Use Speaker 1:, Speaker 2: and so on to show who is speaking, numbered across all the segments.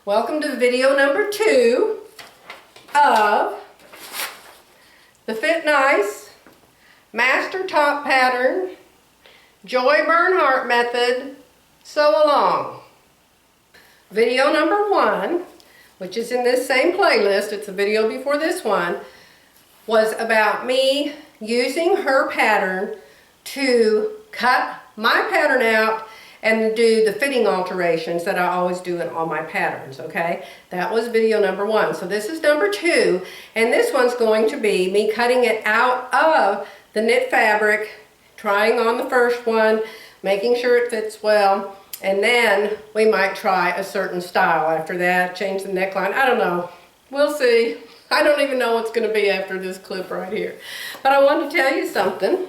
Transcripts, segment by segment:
Speaker 1: Welcome to video number 2 of the Fit Nice Master Top Pattern Joy Bernhardt Method Sew Along. Video number 1, which is in this same playlist, it's the video before this one, was about me using her pattern to cut my pattern out and do the fitting alterations that I always do in all my patterns, okay? That was video number 1. So this is number 2, and this one's going to be me cutting it out of the knit fabric, trying on the first one, making sure it fits well, and then we might try a certain style after that, change the neckline. I don't know. We'll see. I don't even know what's going to be after this clip right here. But I want to tell you something.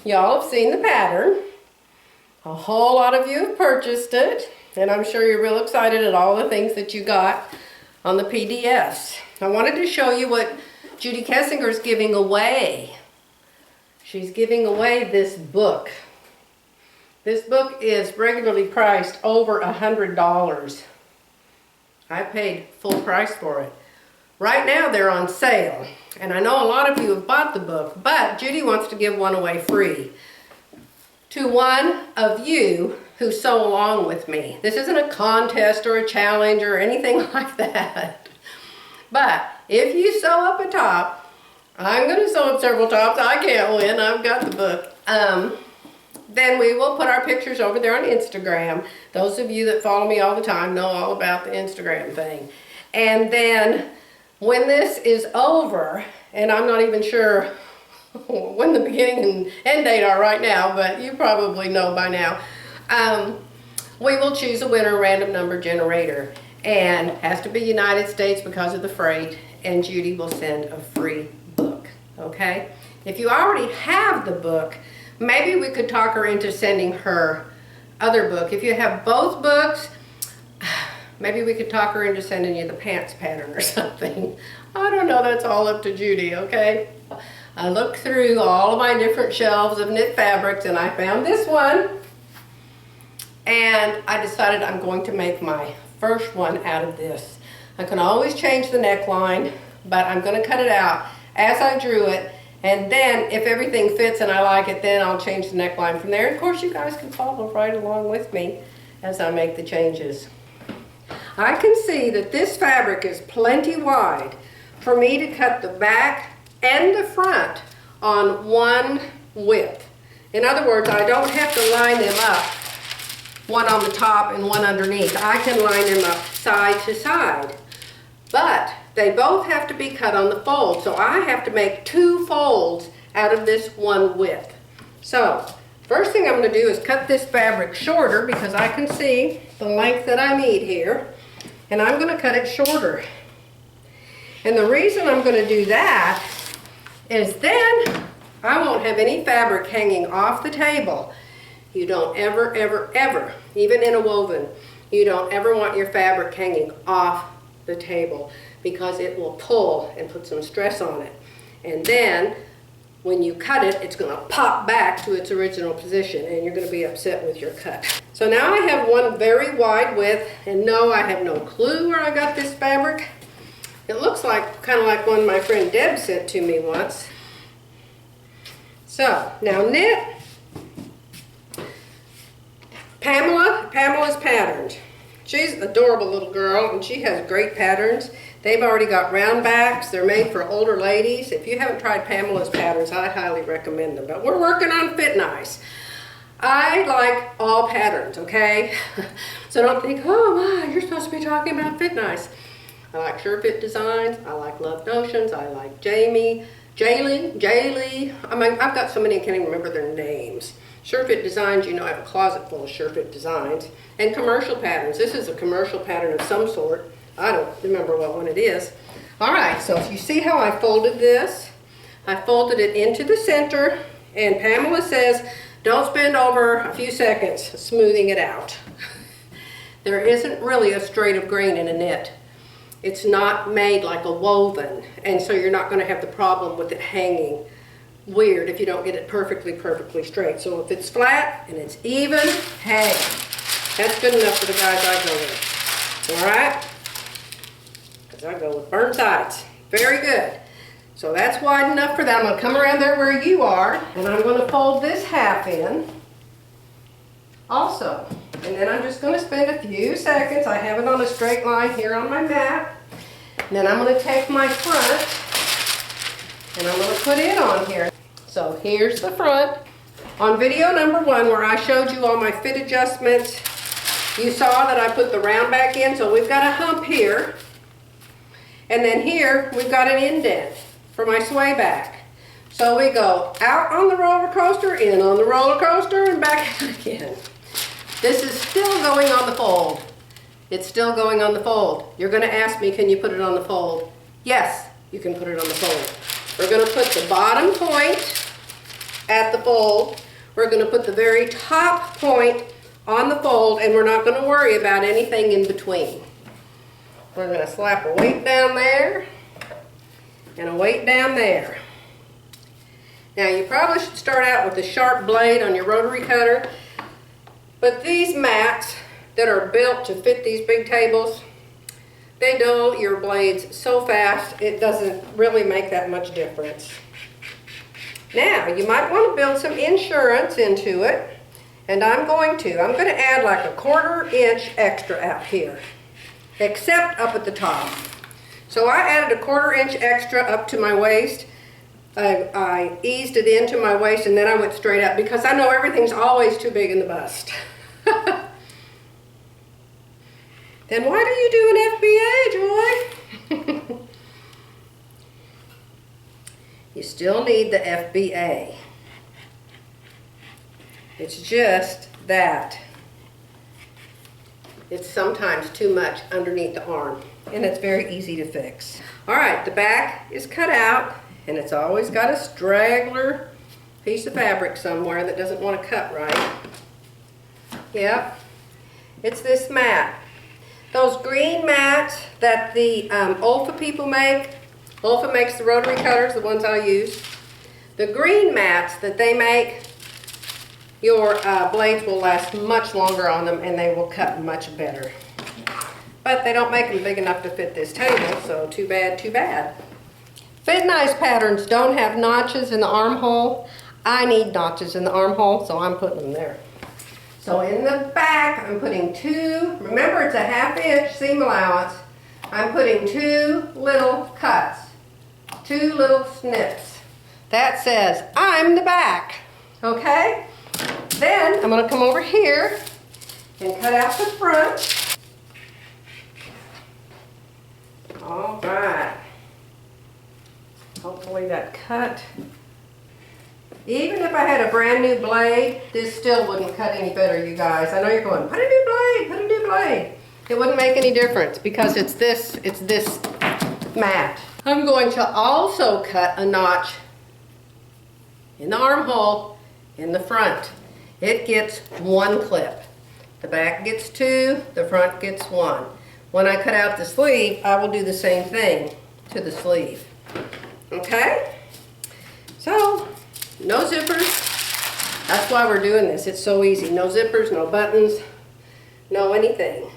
Speaker 1: Y'all have seen the pattern. A whole lot of you have purchased it, and I'm sure you're real excited at all the things that you got on the PDFs. I wanted to show you what Judy Kessinger is giving away. She's giving away this book. This book is regularly priced over $100. I paid full price for it. Right now they're on sale, and I know a lot of you have bought the book, but Judy wants to give one away free to one of you who sew along with me. This isn't a contest or a challenge or anything like that. But if you sew up a top, I'm going to sew up several tops. I can't win. I've got the book. Then we will put our pictures over there on Instagram. Those of you that follow me all the time know all about the Instagram thing. And then when this is over, and I'm not even sure when the beginning and end date are right now, but you probably know by now, we will choose a winner random number generator, and has to be United States because of the freight, and Judy will send a free book, okay? If you already have the book, maybe we could talk her into sending her other book. If you have both books, maybe we could talk her into sending you the pants pattern or something. I don't know, that's all up to Judy, okay? I looked through all of my different shelves of knit fabrics and I found this one. And I decided I'm going to make my first one out of this. I can always change the neckline, but I'm going to cut it out as I drew it. And then if everything fits and I like it, then I'll change the neckline from there. Of course, you guys can follow right along with me as I make the changes. I can see that this fabric is plenty wide for me to cut the back and the front on one width. In other words, I don't have to line them up, one on the top and one underneath. I can line them up side to side. But they both have to be cut on the fold, so I have to make 2 folds out of this one width. So, first thing I'm going to do is cut this fabric shorter because I can see the length that I need here, and I'm going to cut it shorter. And the reason I'm going to do that is then I won't have any fabric hanging off the table. You don't ever, ever, ever, even in a woven, you don't ever want your fabric hanging off the table because it will pull and put some stress on it. And then when you cut it, it's going to pop back to its original position and you're going to be upset with your cut. So now I have one very wide width, and no, I have no clue where I got this fabric. It looks like kind of like one my friend Deb sent to me once. So now knit. Pamela's patterns. She's an adorable little girl and she has great patterns. They've already got round backs. They're made for older ladies. If you haven't tried Pamela's patterns, I highly recommend them. But we're working on Fit Nice. I like all patterns, okay? So don't think, oh my, you're supposed to be talking about Fit Nice. I like Sure Fit Designs, I like Love Notions, I like Jaylee. I mean, I've got so many I can't even remember their names. Sure Fit Designs, you know, I have a closet full of Sure Fit Designs. And commercial patterns. This is a commercial pattern of some sort. I don't remember what one it is. Alright, so if you see how I folded this, I folded it into the center, and Pamela says, don't spend over a few seconds smoothing it out. There isn't really a straight of grain in a knit. It's not made like a woven, and so you're not going to have the problem with it hanging weird if you don't get it perfectly straight. So if it's flat and it's even, hey, that's good enough for the guys I go with. All right? because I go with burn sides. Very good. So that's wide enough for that. I'm going to come around there where you are, and I'm going to fold this half in also. And then I'm just going to spend a few seconds. I have it on a straight line here on my mat. And then I'm going to take my front and I'm going to put it on here. So here's the front. On video number 1, where I showed you all my fit adjustments, you saw that I put the round back in, so we've got a hump here. And then here, we've got an indent for my sway back. So we go out on the roller coaster, in on the roller coaster, and back out again. This is still going on the fold. It's still going on the fold. You're going to ask me, can you put it on the fold? Yes, you can put it on the fold. We're going to put the bottom point at the fold. We're going to put the very top point on the fold, and we're not going to worry about anything in between. We're going to slap a weight down there and a weight down there. Now you probably should start out with a sharp blade on your rotary cutter, but these mats that are built to fit these big tables, they dull your blades so fast it doesn't really make that much difference. Now you might want to build some insurance into it, and I'm going to add like a 1/4 inch extra out here, except up at the top. So I added a 1/4 inch extra up to my waist. I eased it into my waist, and then I went straight up because I know everything's always too big in the bust. Then why do you do an FBA, Joy? You still need the FBA. It's just that it's sometimes too much underneath the arm, and it's very easy to fix. All right, the back is cut out, and it's always got a straggler piece of fabric somewhere that doesn't want to cut right. Yep, it's this mat. Those green mats that the Olfa people make, Olfa makes the rotary cutters, the ones I use. The green mats that they make, your blades will last much longer on them and they will cut much better. But they don't make them big enough to fit this table, so too bad, too bad. Fit Nice patterns don't have notches in the armhole. I need notches in the armhole, so I'm putting them there. So in the back, I'm putting 2, remember it's a 1/2 inch seam allowance. I'm putting 2 little cuts, 2 little snips. That says, I'm the back, okay? Then I'm gonna come over here and cut out the front. All right. Hopefully that cut. Even if I had a brand new blade, this still wouldn't cut any better, you guys. I know you're going, put a new blade, put a new blade. It wouldn't make any difference because it's this mat. I'm going to also cut a notch in the armhole in the front. It gets 1 clip. The back gets 2, the front gets 1. When I cut out the sleeve, I will do the same thing to the sleeve. Okay? So, no zippers. That's why we're doing this. It's so easy. No zippers, no buttons, no anything.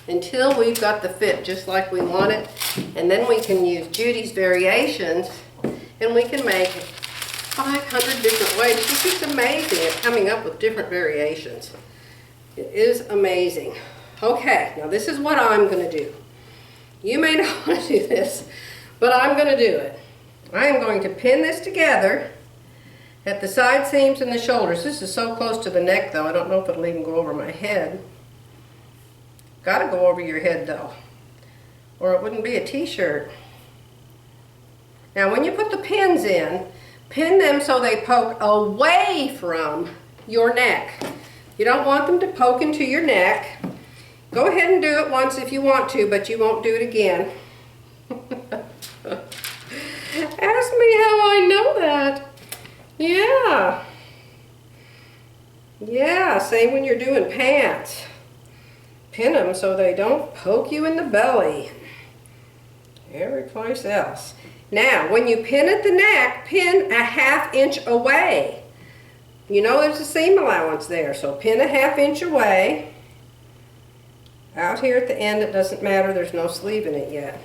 Speaker 1: Until we've got the fit just like we want it. And then we can use Judy's variations and we can make 500 different ways. She's just amazing at coming up with different variations. It is amazing. Okay, now this is what I'm going to do. You may not want to do this, but I'm going to do it. I am going to pin this together at the side seams and the shoulders. This is so close to the neck though, I don't know if it'll even go over my head. Got to go over your head though, or it wouldn't be a t-shirt. Now when you put the pins in, pin them so they poke away from your neck. You don't want them to poke into your neck. Go ahead and do it once if you want to, but you won't do it again. Ask me how I know that. Yeah. Yeah, same when you're doing pants. Pin them so they don't poke you in the belly. Every place else. Now, when you pin at the neck, pin a 1/2 inch away. You know there's a seam allowance there, so pin a 1/2 inch away. Out here at the end, it doesn't matter, there's no sleeve in it yet.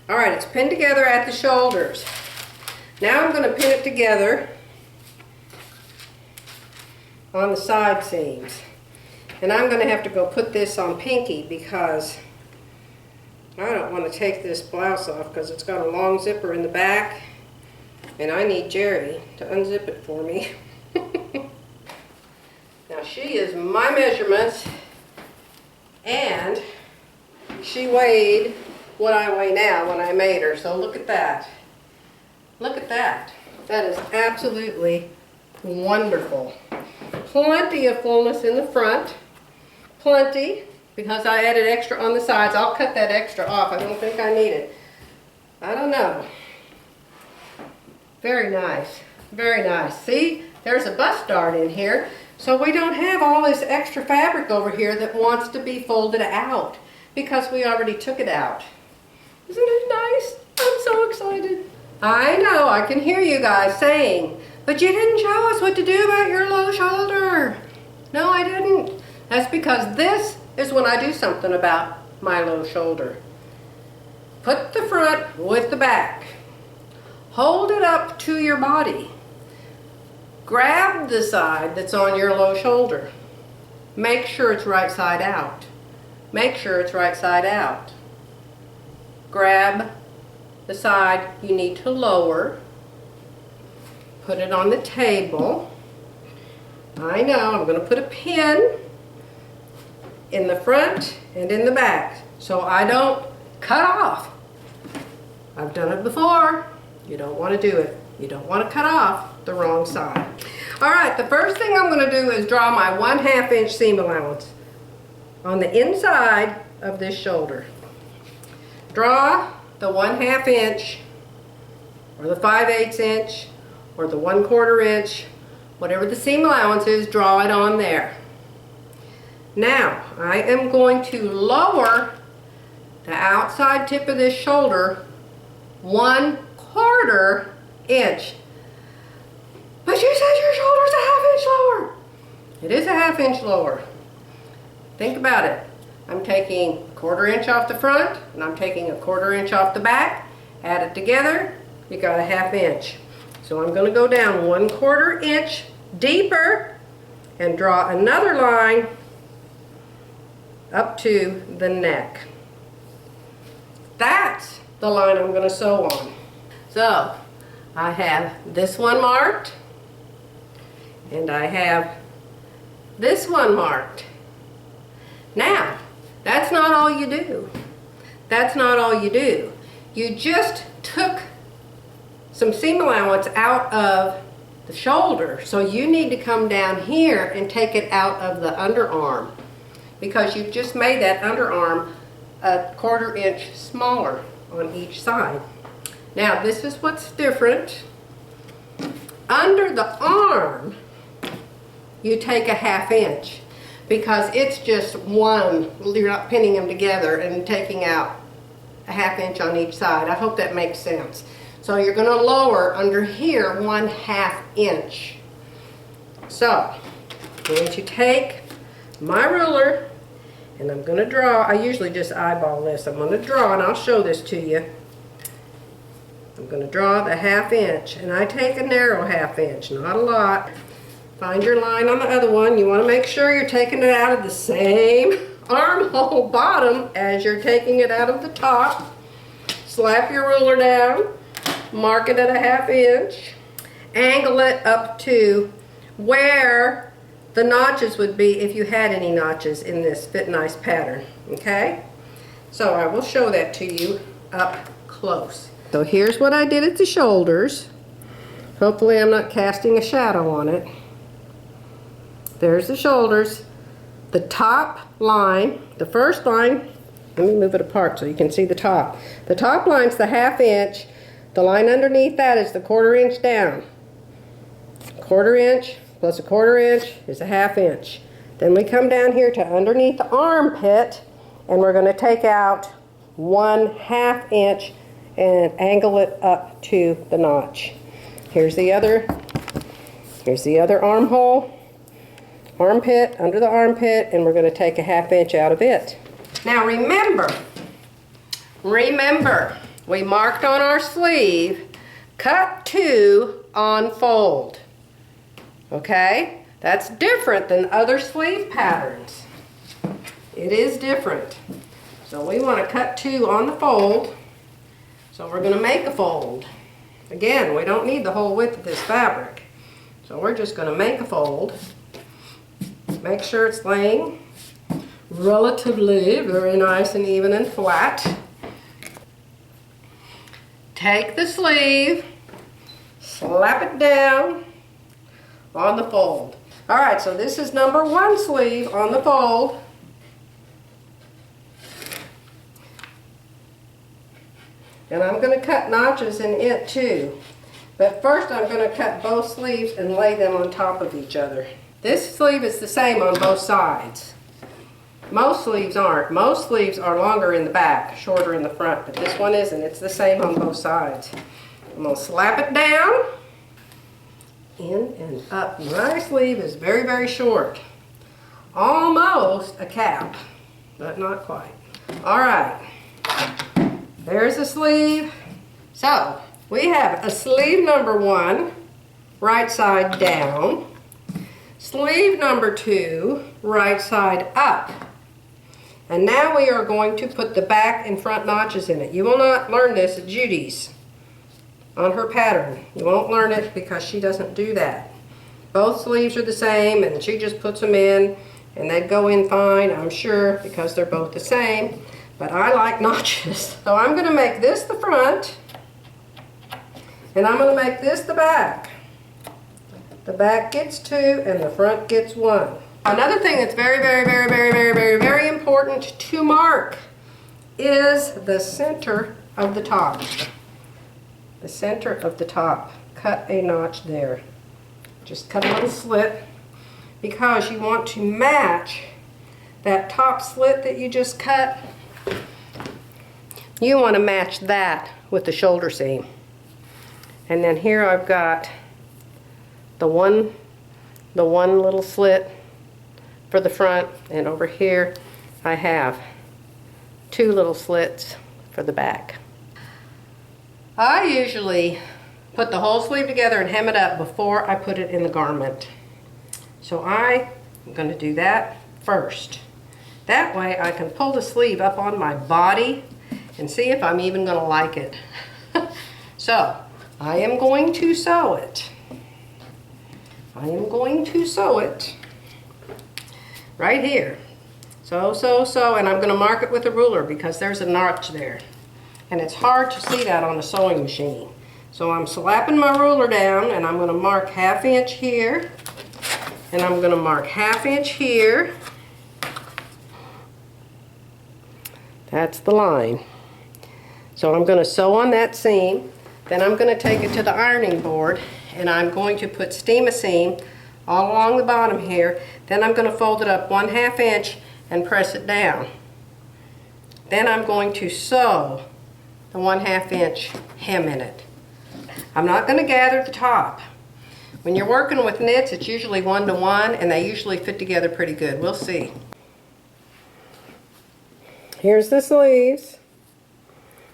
Speaker 1: All right, it's pinned together at the shoulders. Now I'm going to pin it together on the side seams. And I'm going to have to go put this on Pinky because I don't want to take this blouse off because it's got a long zipper in the back and I need Jerry to unzip it for me. Now she is my measurements and she weighed what I weigh now when I made her, so look at that. Look at that. That is absolutely wonderful. Plenty of fullness in the front. Plenty, because I added extra on the sides. I'll cut that extra off. I don't think I need it. I don't know. Very nice. Very nice. See, there's a bust dart in here, so we don't have all this extra fabric over here that wants to be folded out because we already took it out. Isn't it nice? I'm so excited. I know, I can hear you guys saying, but you didn't show us what to do about your low shoulder. No, I didn't. That's because this is when I do something about my low shoulder. Put the front with the back. Hold it up to your body. Grab the side that's on your low shoulder. Make sure it's right side out. Make sure it's right side out. Grab the side you need to lower. Put it on the table. I know, I'm going to put a pin in the front and in the back so I don't cut off. I've done it before. You don't want to do it. You don't want to cut off the wrong side. Alright, the first thing I'm going to do is draw my 1/2 inch seam allowance on the inside of this shoulder. Draw the 1/2 inch or the 5/8 inch or the 1/4 inch, whatever the seam allowance is, draw it on there. Now, I am going to lower the outside tip of this shoulder 1/4 inch. But you said your shoulder's a 1/2 inch lower. It is a 1/2 inch lower. Think about it. I'm taking 1/4 inch off the front and I'm taking 1/4 inch off the back. Add it together, you got a 1/2 inch. So I'm going to go down 1/4 inch deeper and draw another line up to the neck. That's the line I'm going to sew on. So I have this one marked and I have this one marked. Now, that's not all you do. That's not all you do. You just took some seam allowance out of the shoulder, so you need to come down here and take it out of the underarm because you've just made that underarm a 1/4 inch smaller on each side. Now, this is what's different. Under the arm, you take a 1/2 inch. Because it's just one, you're not pinning them together and taking out a 1/2 inch on each side. I hope that makes sense. So you're going to lower under here 1/2 inch. So I'm going to take my ruler and I'm going to draw. I usually just eyeball this. I'm going to draw, and I'll show this to you. I'm going to draw the 1/2 inch, and I take a narrow 1/2 inch, not a lot. Find your line on the other one. You want to make sure you're taking it out of the same armhole bottom as you're taking it out of the top. Slap your ruler down, mark it at a 1/2 inch, angle it up to where the notches would be if you had any notches in this Fit Nice pattern, okay? So I will show that to you up close. So here's what I did at the shoulders. Hopefully I'm not casting a shadow on it. There's the shoulders. The top line, the first line, let me move it apart so you can see the top. The top line's the 1/2 inch. The line underneath that is the 1/4 inch down. 1/4 inch plus a 1/4 inch is a 1/2 inch. Then we come down here to underneath the armpit and we're going to take out 1/2 inch and angle it up to the notch. Here's the other armhole. Armpit, under the armpit, and we're going to take a 1/2 inch out of it. Now remember, we marked on our sleeve, cut 2 on fold. Okay? That's different than other sleeve patterns. It is different. So we want to cut 2 on the fold. So we're going to make a fold. Again, we don't need the whole width of this fabric. So we're just going to make a fold. Make sure it's laying relatively very nice and even and flat. Take the sleeve, slap it down on the fold. All right, so this is number 1 sleeve on the fold. And I'm going to cut notches in it too. But first I'm going to cut both sleeves and lay them on top of each other. This sleeve is the same on both sides. Most sleeves aren't. Most sleeves are longer in the back, shorter in the front, but this one isn't. It's the same on both sides. I'm going to slap it down, in and up. My sleeve is very, very short. Almost a cap, but not quite. All right, there's the sleeve. So we have a sleeve number 1, right side down. Sleeve number 2, right side up. And now we are going to put the back and front notches in it. You will not learn this at Judy's on her pattern. You won't learn it because she doesn't do that. Both sleeves are the same and she just puts them in and they go in fine, I'm sure, because they're both the same. But I like notches. So I'm going to make this the front and I'm going to make this the back. The back gets 2 and the front gets 1. Another thing that's very, very, very, very, very, very, very important to mark is the center of the top. The center of the top. Cut a notch there. Just cut a little slit because you want to match that top slit that you just cut. You want to match that with the shoulder seam. And then here I've got the one little slit for the front, and over here I have 2 little slits for the back. I usually put the whole sleeve together and hem it up before I put it in the garment. So I am going to do that first. That way I can pull the sleeve up on my body and see if I'm even going to like it. So I am going to sew it. I am going to sew it right here. So, and I'm going to mark it with a ruler because there's a notch there. And it's hard to see that on a sewing machine. So I'm slapping my ruler down and I'm going to mark 1/2 inch here. And I'm going to mark 1/2 inch here. That's the line. So I'm going to sew on that seam. Then I'm going to take it to the ironing board and I'm going to put steam-a-seam all along the bottom here. Then I'm going to fold it up 1/2 inch and press it down. Then I'm going to sew the 1/2 inch hem in it. I'm not going to gather the top. When you're working with knits, it's usually 1 to 1 and they usually fit together pretty good. We'll see. Here's the sleeves.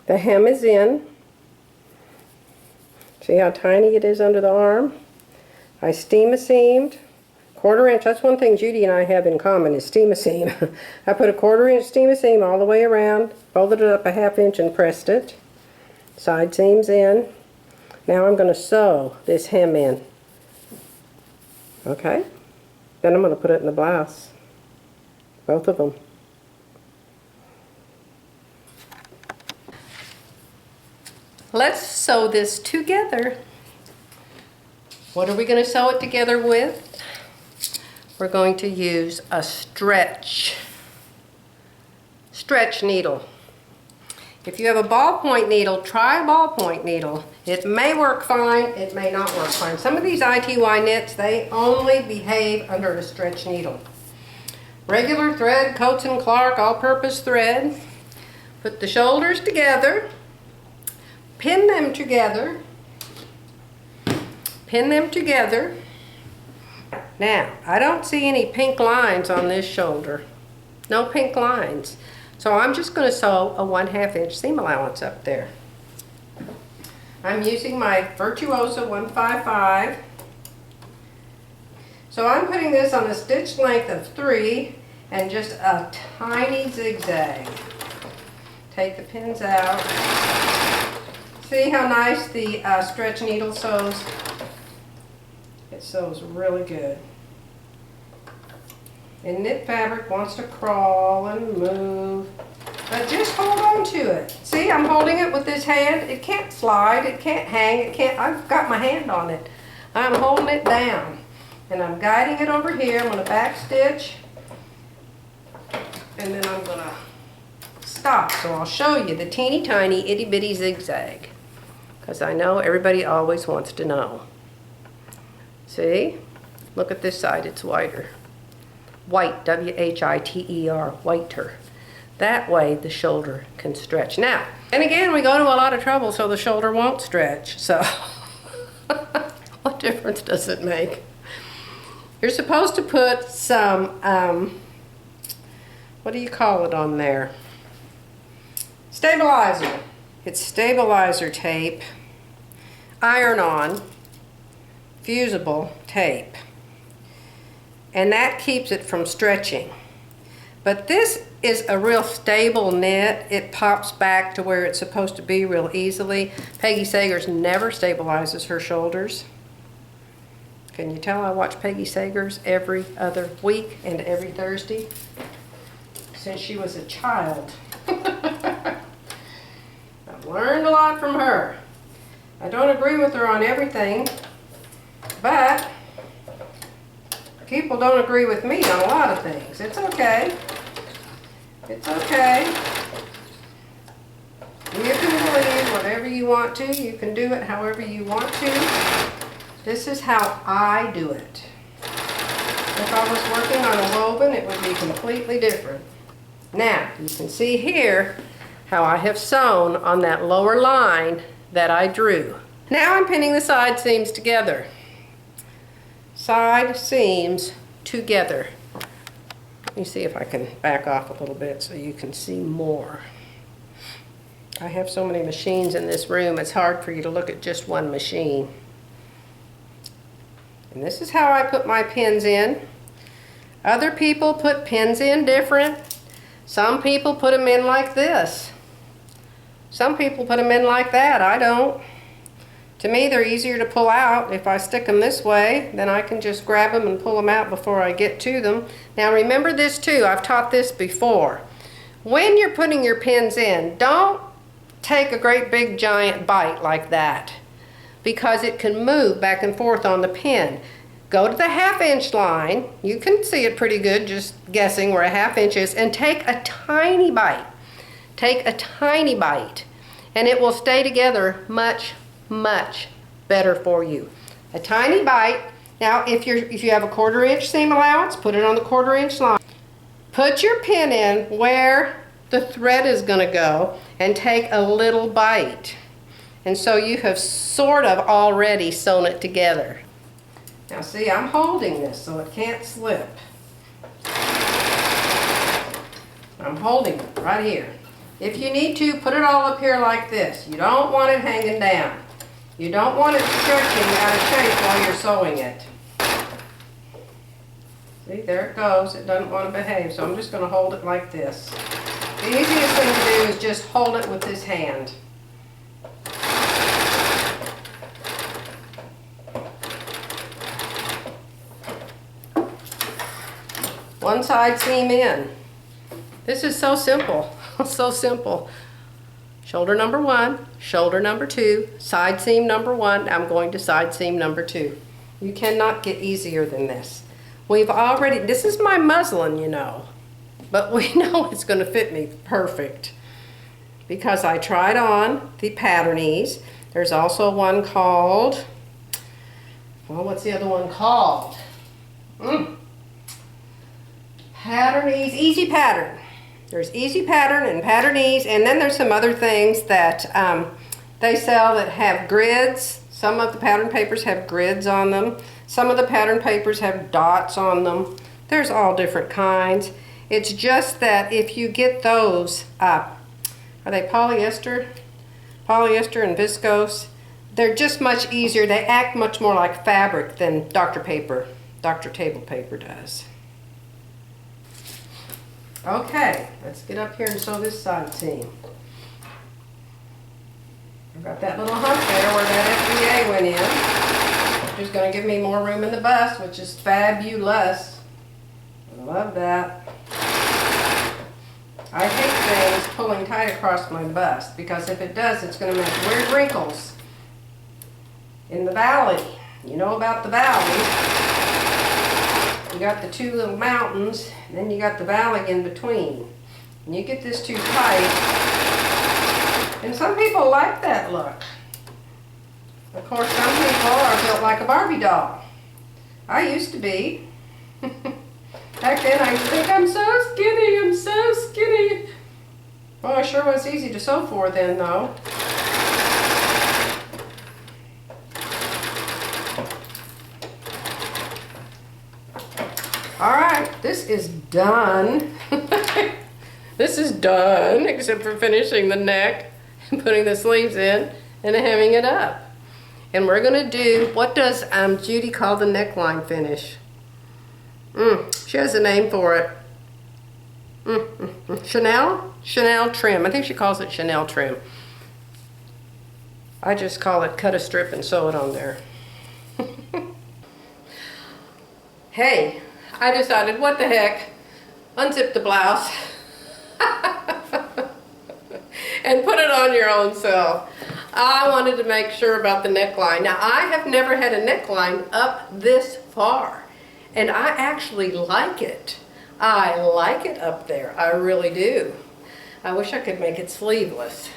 Speaker 1: The hem is in. See how tiny it is under the arm? I steam-a-seamed, 1/4 inch. That's one thing Judy and I have in common is steam-a-seam. I put a 1/4 inch steam-a-seam all the way around, folded it up 1/2 inch and pressed it. Side seams in. Now I'm going to sew this hem in. Okay? Then I'm going to put it in the blouse. Both of them. Let's sew this together. What are we going to sew it together with? We're going to use a stretch needle. If you have a ballpoint needle, try a ballpoint needle. It may work fine, it may not work fine. Some of these ITY knits, they only behave under a stretch needle. Regular thread, Coats & Clark, all-purpose thread. Put the shoulders together. Pin them together. Pin them together. Now, I don't see any pink lines on this shoulder. No pink lines. So I'm just going to sew a 1/2 inch seam allowance up there. I'm using my Virtuosa 155. So I'm putting this on a stitch length of 3 and just a tiny zigzag. Take the pins out. See how nice the stretch needle sews? It sews really good. And knit fabric wants to crawl and move, but just hold on to it. See, I'm holding it with this hand. It can't slide, it can't hang, I've got my hand on it. I'm holding it down, and I'm guiding it over here. I'm gonna back stitch, and then I'm gonna stop. So I'll show you the teeny tiny itty bitty zigzag, because I know everybody always wants to know. See, look at this side, it's whiter. White, W-H-I-T-E-R, whiter. That way the shoulder can stretch. Now, and again, we go to a lot of trouble so the shoulder won't stretch. So, what difference does it make? You're supposed to put some, what do you call it on there? Stabilizer. It's stabilizer tape, iron-on, fusible tape. And that keeps it from stretching. But this is a real stable knit. It pops back to where it's supposed to be real easily. Peggy Sagers never stabilizes her shoulders. Can you tell I watch Peggy Sagers every other week and every Thursday since she was a child? I've learned a lot from her. I don't agree with her on everything, but people don't agree with me on a lot of things. It's okay. It's okay. You can believe whatever you want to. You can do it however you want to. This is how I do it. If I was working on a woven, it would be completely different. Now, you can see here how I have sewn on that lower line that I drew. Now I'm pinning the side seams together. Side seams together. Let me see if I can back off a little bit so you can see more. I have so many machines in this room, it's hard for you to look at just one machine. And this is how I put my pins in. Other people put pins in different. Some people put them in like this. Some people put them in like that. I don't. To me, they're easier to pull out. If I stick them this way, then I can just grab them and pull them out before I get to them. Now remember this too, I've taught this before. When you're putting your pins in, don't take a great big giant bite like that, because it can move back and forth on the pin. Go to the 1/2 inch line. You can see it pretty good just guessing where a 1/2 inch is, and take a tiny bite. Take a tiny bite, and it will stay together much better for you. A tiny bite. Now if you have a 1/4 inch seam allowance, put it on the 1/4 inch line. Put your pin in where the thread is going to go and take a little bite. And so you have sort of already sewn it together. Now see, I'm holding this so it can't slip. I'm holding it right here. If you need to, put it all up here like this. You don't want it hanging down. You don't want it stretching out of shape while you're sewing it. See, there it goes. It doesn't want to behave, so I'm just going to hold it like this. The easiest thing to do is just hold it with this hand. One side seam in. This is so simple, so simple. Shoulder number 1, shoulder number 2, side seam number 1, I'm going to side seam number 2. You cannot get easier than this. We've already, this is my muslin, you know, but we know it's going to fit me perfect because I tried on the patternese. There's also one called, well, what's the other one called? Patternese, Easy Pattern. There's Easy Pattern and Patternese, and then there's some other things that they sell that have grids. Some of the pattern papers have grids on them. Some of the pattern papers have dots on them. There's all different kinds. It's just that if you get those, are they polyester? Polyester and viscose. They're just much easier. They act much more like fabric than Dr. Table paper does. Okay, let's get up here and sew this side seam. I've got that little hump there where that FBA went in, which is going to give me more room in the bust, which is fabulous. I love that. I hate things pulling tight across my bust because if it does, it's going to make weird wrinkles in the valley. You know about the valley. You got the two little mountains, and then you got the valley in between. And you get this too tight, and some people like that look. Of course, some people are built like a Barbie doll. I used to be. Back then, I used to think, I'm so skinny. Well, it sure was easy to sew for then, though. Alright, this is done. This is done, except for finishing the neck and putting the sleeves in and hemming it up. And we're going to do, what does Judy call the neckline finish? She has a name for it. Chanel trim. I think she calls it Chanel trim. I just call it cut a strip and sew it on there. Hey, I decided, what the heck, unzip the blouse and put it on your own self. I wanted to make sure about the neckline. Now, I have never had a neckline up this far, and I actually like it. I like it up there. I really do. I wish I could make it sleeveless,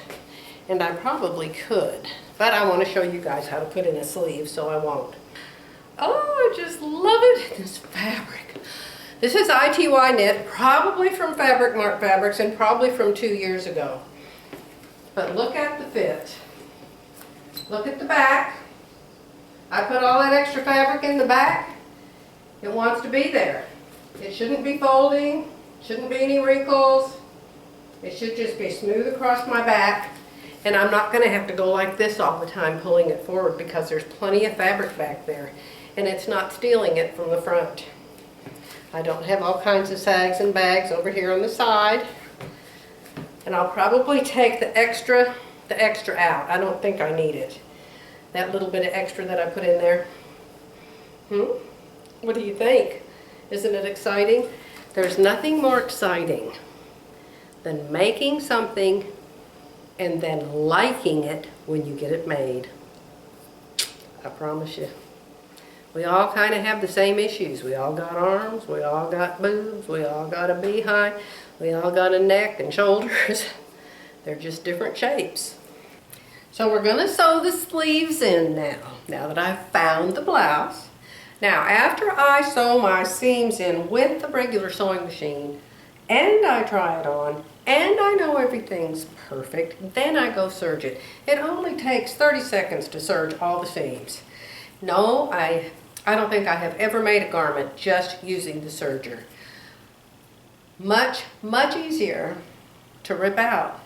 Speaker 1: and I probably could, but I want to show you guys how to put in a sleeve, so I won't. Oh, I just love it. This fabric. This is ITY knit, probably from Fabric Mart Fabrics and probably from 2 years ago. But look at the fit. Look at the back. I put all that extra fabric in the back. It wants to be there. It shouldn't be folding, shouldn't be any wrinkles. It should just be smooth across my back. And I'm not going to have to go like this all the time pulling it forward because there's plenty of fabric back there. And it's not stealing it from the front. I don't have all kinds of sags and bags over here on the side. And I'll probably take the extra out. I don't think I need it. That little bit of extra that I put in there. What do you think? Isn't it exciting? There's nothing more exciting than making something and then liking it when you get it made. I promise you. We all kind of have the same issues. We all got arms, we all got boobs, we all got a behind, we all got a neck and shoulders. They're just different shapes. So we're going to sew the sleeves in now that I've found the blouse. Now, after I sew my seams in with the regular sewing machine, and I try it on, and I know everything's perfect, then I go serge it. It only takes 30 seconds to serge all the seams. No, I don't think I have ever made a garment just using the serger. Much, much easier to rip out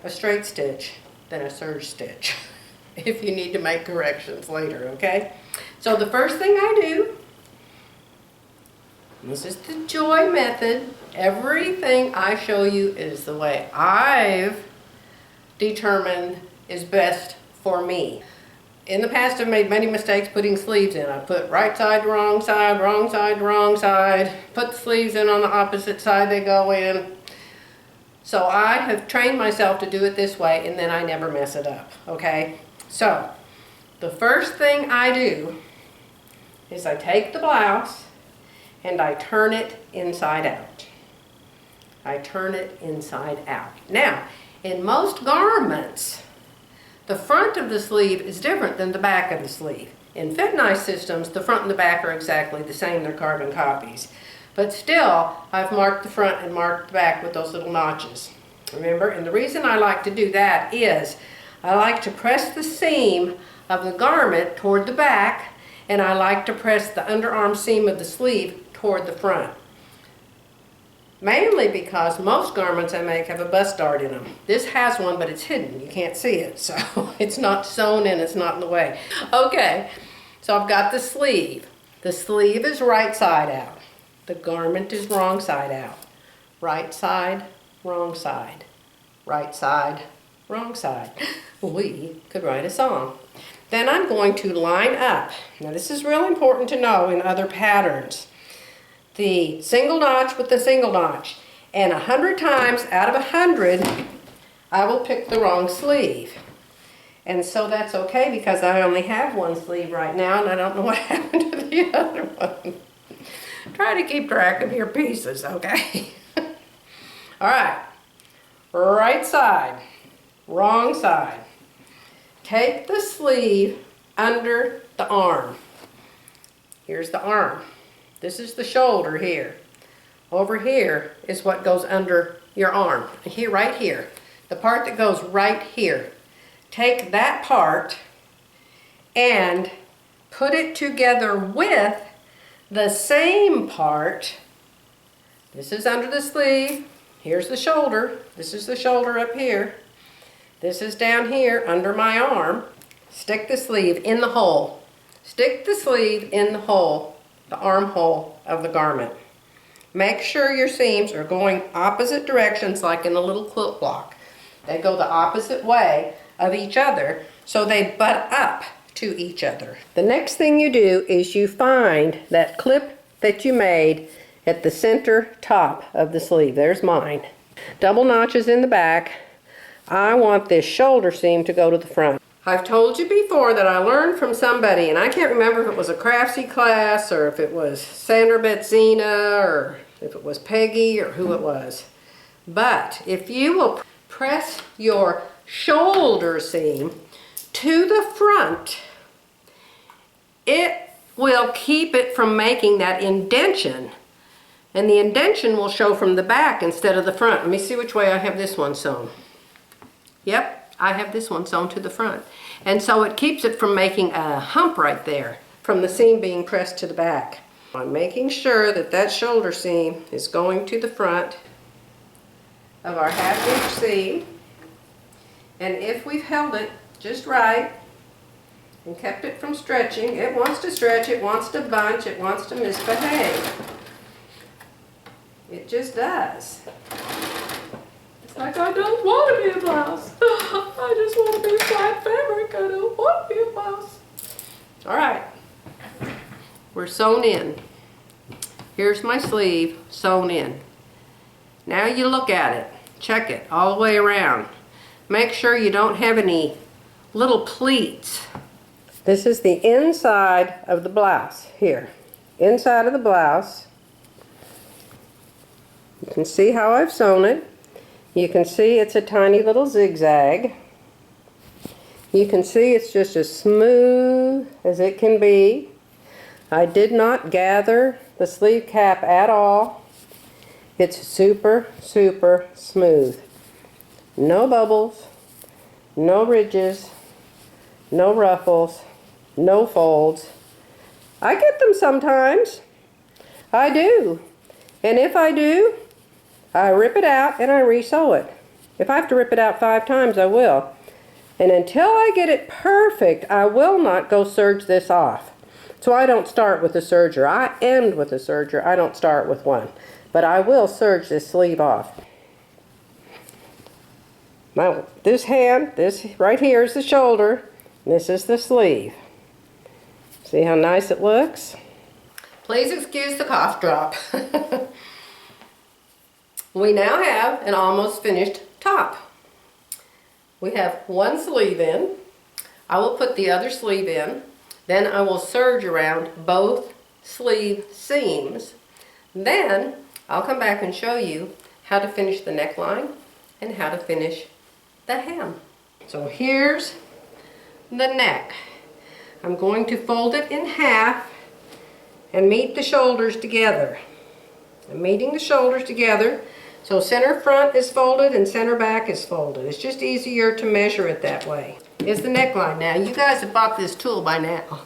Speaker 1: a straight stitch than a serge stitch if you need to make corrections later, okay? So the first thing I do, this is the Joy method. Everything I show you is the way I've determined is best for me. In the past, I've made many mistakes putting sleeves in. I put right side to wrong side, wrong side to wrong side, put the sleeves in on the opposite side they go in. So I have trained myself to do it this way, and then I never mess it up, okay? So the first thing I do is I take the blouse and I turn it inside out. I turn it inside out. Now, in most garments, the front of the sleeve is different than the back of the sleeve. In Fit Nice systems, the front and the back are exactly the same. They're carbon copies. But still, I've marked the front and marked the back with those little notches. Remember? And the reason I like to do that is I like to press the seam of the garment toward the back, and I like to press the underarm seam of the sleeve toward the front. Mainly because most garments I make have a bust dart in them. This has one, but it's hidden. You can't see it, so it's not sewn in, it's not in the way. Okay, so I've got the sleeve. The sleeve is right side out. The garment is wrong side out. Right side, wrong side. Right side, wrong side. We could write a song. Then I'm going to line up. Now this is real important to know in other patterns. The single notch with the single notch. And 100 times out of 100, I will pick the wrong sleeve. And so that's okay because I only have one sleeve right now and I don't know what happened to the other one. Try to keep track of your pieces, okay? All right, right side, wrong side. Take the sleeve under the arm. Here's the arm. This is the shoulder here. Over here is what goes under your arm. Here, right here. The part that goes right here. Take that part and put it together with the same part. This is under the sleeve. Here's the shoulder. This is the shoulder up here. This is down here under my arm. Stick the sleeve in the hole. Stick the sleeve in the hole, the armhole of the garment. Make sure your seams are going opposite directions like in a little quilt block. They go the opposite way of each other so they butt up to each other. The next thing you do is you find that clip that you made at the center top of the sleeve. There's mine. Double notches in the back. I want this shoulder seam to go to the front. I've told you before that I learned from somebody, and I can't remember if it was a Craftsy class or if it was Sandra Betzina or if it was Peggy or who it was. But if you will press your shoulder seam to the front, it will keep it from making that indentation. And the indentation will show from the back instead of the front. Let me see which way I have this one sewn. Yep. I have this one sewn to the front. And so it keeps it from making a hump right there from the seam being pressed to the back. I'm making sure that that shoulder seam is going to the front of our 1/2 inch seam. And if we've held it just right and kept it from stretching, it wants to stretch, it wants to bunch, it wants to misbehave. It just does. Like, I don't want to be a blouse. I just want to be flat fabric. I don't want to be a blouse. All right. We're sewn in. Here's my sleeve sewn in. Now you look at it. Check it all the way around. Make sure you don't have any little pleats. This is the inside of the blouse. Here. Inside of the blouse. You can see how I've sewn it. You can see it's a tiny little zigzag. You can see it's just as smooth as it can be. I did not gather the sleeve cap at all. It's super, super smooth. No bubbles, no ridges, no ruffles, no folds. I get them sometimes. I do. And if I do, I rip it out and I re-sew it. If I have to rip it out 5 times, I will. And until I get it perfect, I will not go serge this off. So I don't start with a serger. I end with a serger. I don't start with one. But I will serge this sleeve off. Now, this hand, this right here is the shoulder. This is the sleeve. See how nice it looks? Please excuse the cough drop. We now have an almost finished top. We have one sleeve in. I will put the other sleeve in. Then I will serge around both sleeve seams. Then I'll come back and show you how to finish the neckline and how to finish the hem. So here's the neck. I'm going to fold it in half and meet the shoulders together. I'm meeting the shoulders together. So center front is folded and center back is folded. It's just easier to measure it that way. Here's the neckline. Now, you guys have bought this tool by now.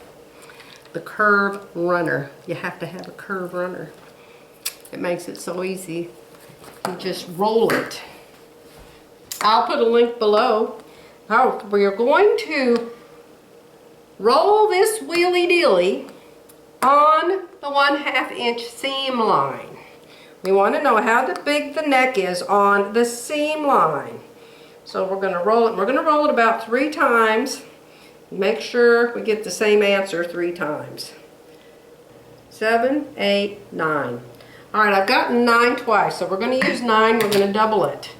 Speaker 1: The curve runner. You have to have a curve runner. It makes it so easy You just roll it. I'll put a link below. Oh, we're going to roll this wheelie-dealie on the 1/2 inch seam line. We want to know how big the neck is on the seam line. So we're going to roll it. We're going to roll it about 3 times. Make sure we get the same answer 3 times. 7, 8, 9. All right, I've gotten 9 twice, so we're going to use 9. We're going to double it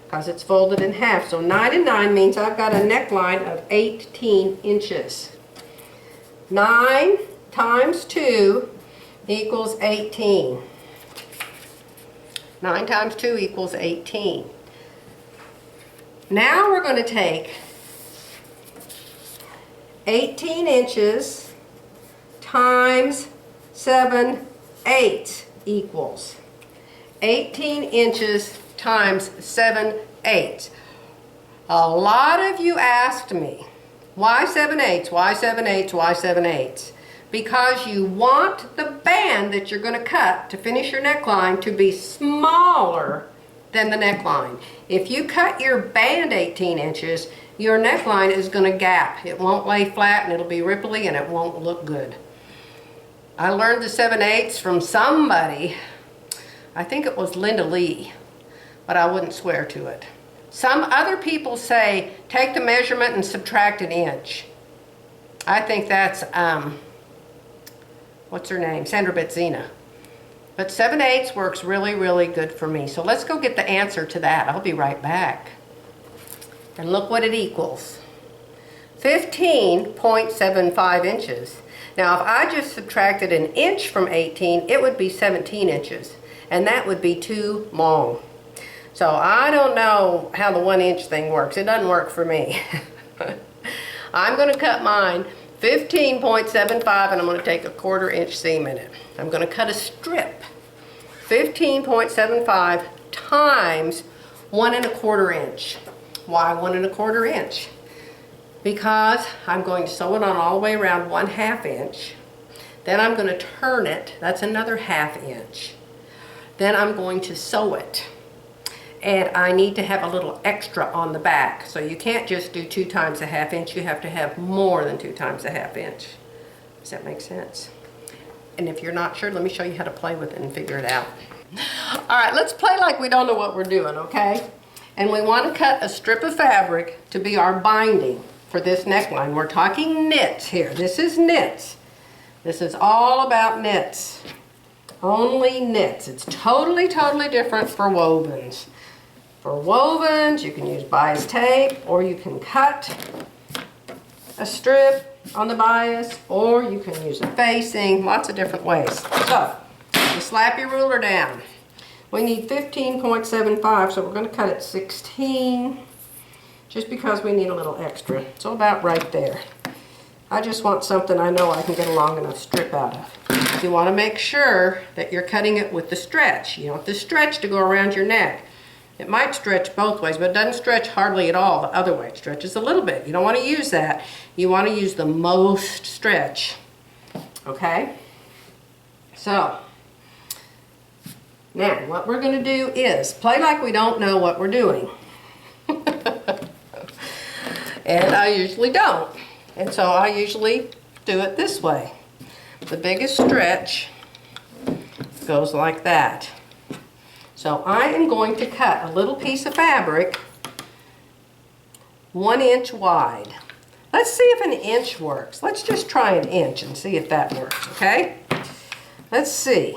Speaker 1: because it's folded in half. So 9 and 9 means I've got a neckline of 18 inches. 9 times 2 equals 18. 9 times 2 equals 18. Now we're going to take 18 inches times 7/8 equals 18 inches times 7/8. A lot of you asked me, why 7/8? Why 7/8? Why 7/8? Because you want the band that you're going to cut to finish your neckline to be smaller than the neckline. If you cut your band 18 inches, your neckline is going to gap. It won't lay flat and it'll be ripply and it won't look good. I learned the 7/8 from somebody. I think it was Linda Lee, but I wouldn't swear to it. Some other people say take the measurement and subtract 1 inch. I think that's what's her name? Sandra Betzina. But 7/8 works really, really good for me. So let's go get the answer to that. I'll be right back. And look what it equals. 15.75 inches. Now if I just subtracted 1 inch from 18, it would be 17 inches. And that would be too long. So I don't know how the 1 inch thing works. It doesn't work for me. I'm going to cut mine 15.75 and I'm going to take a 1/4 inch seam in it. I'm going to cut a strip. 15.75 times 1 1/4 inch. Why 1 1/4 inch? Because I'm going to sew it on all the way around 1/2 inch. Then I'm going to turn it. That's another 1/2 inch. Then I'm going to sew it. And I need to have a little extra on the back. So you can't just do 2 times 1/2 inch. You have to have more than 2 times 1/2 inch. Does that make sense? And if you're not sure, let me show you how to play with it and figure it out. All right, let's play like we don't know what we're doing, okay? And we want to cut a strip of fabric to be our binding for this neckline. We're talking knits here. This is knits. This is all about knits. Only knits. It's totally, totally different for wovens. For wovens, you can use bias tape, or you can cut a strip on the bias, or you can use a facing, lots of different ways. So, you slap your ruler down. We need 15.75, so we're going to cut it 16, just because we need a little extra. So about right there. I just want something I know I can get a long enough strip out of. You want to make sure that you're cutting it with the stretch. You want the stretch to go around your neck. It might stretch both ways, but it doesn't stretch hardly at all the other way. It stretches a little bit. You don't want to use that. You want to use the most stretch. Okay? So, now what we're going to do is play like we don't know what we're doing. And I usually don't. And so I usually do it this way. The biggest stretch goes like that. So I am going to cut a little piece of fabric 1 inch wide. Let's see if 1 inch works. Let's just try 1 inch and see if that works, okay? Let's see.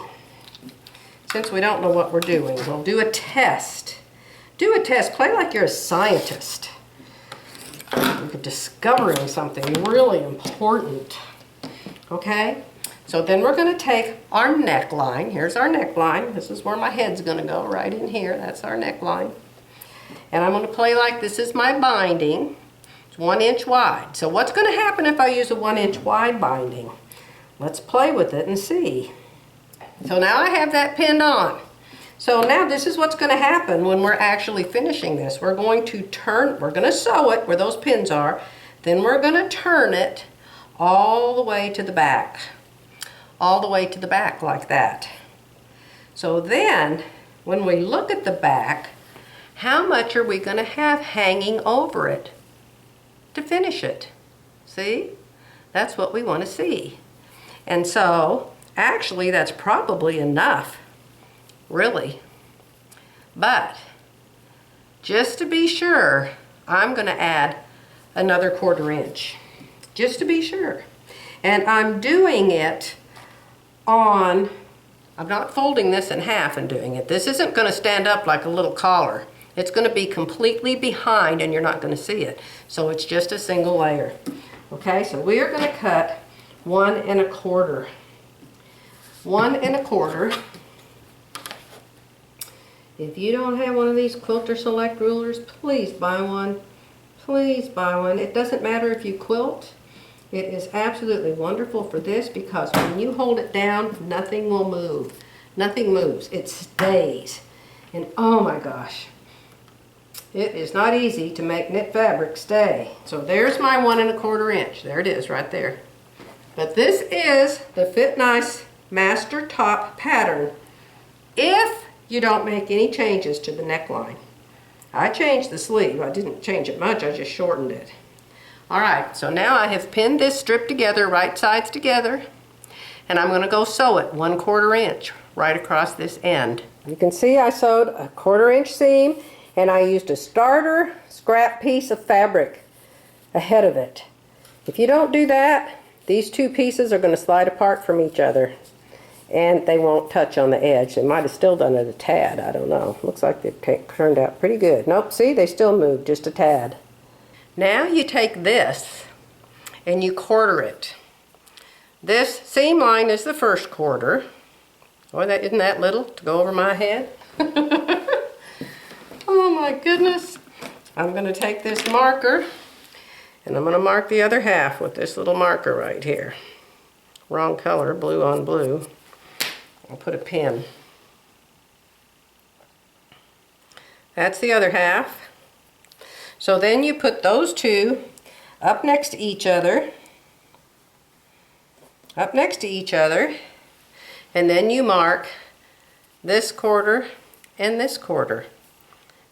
Speaker 1: Since we don't know what we're doing, we'll do a test. Do a test. Play like you're a scientist. You're discovering something really important. Okay? So then we're going to take our neckline. Here's our neckline. This is where my head's going to go, right in here. That's our neckline. And I'm going to play like this is my binding. It's 1 inch wide. So what's going to happen if I use a 1 inch wide binding? Let's play with it and see. So now I have that pinned on. So now this is what's going to happen when we're actually finishing this. We're going to sew it where those pins are. Then we're going to turn it all the way to the back. All the way to the back like that. So then when we look at the back, how much are we going to have hanging over it to finish it? See? That's what we want to see. And so, actually, that's probably enough, really. But, just to be sure, I'm going to add another 1/4 inch, just to be sure. And I'm doing it on, I'm not folding this in half and doing it. This isn't going to stand up like a little collar. It's going to be completely behind and you're not going to see it. So it's just a single layer. Okay, so we are going to cut 1 1/4. 1 1/4. If you don't have one of these Quilter Select rulers, please buy one. Please buy one. It doesn't matter if you quilt. It is absolutely wonderful for this because when you hold it down, nothing will move. Nothing moves. It stays. And oh my gosh, it is not easy to make knit fabric stay. So there's my 1 1/4 inch. There it is right there. But this is the Fit Nice Master Top pattern if you don't make any changes to the neckline. I changed the sleeve. I didn't change it much, I just shortened it. Alright, so now I have pinned this strip together, right sides together, and I'm going to go sew it 1/4 inch right across this end. You can see I sewed a 1/4 inch seam and I used a starter scrap piece of fabric ahead of it. If you don't do that, these two pieces are going to slide apart from each other and they won't touch on the edge. They might have still done it a tad, I don't know. Looks like they've turned out pretty good. Nope, see, they still moved just a tad. Now you take this and you 1/4 it. This seam line is the first 1/4. Boy, isn't that little to go over my head? Oh my goodness. I'm going to take this marker and I'm going to mark the other half with this little marker right here. Wrong color, blue on blue. I'll put a pin. That's the other half. So then you put those two up next to each other, and then you mark this 1/4 and this 1/4.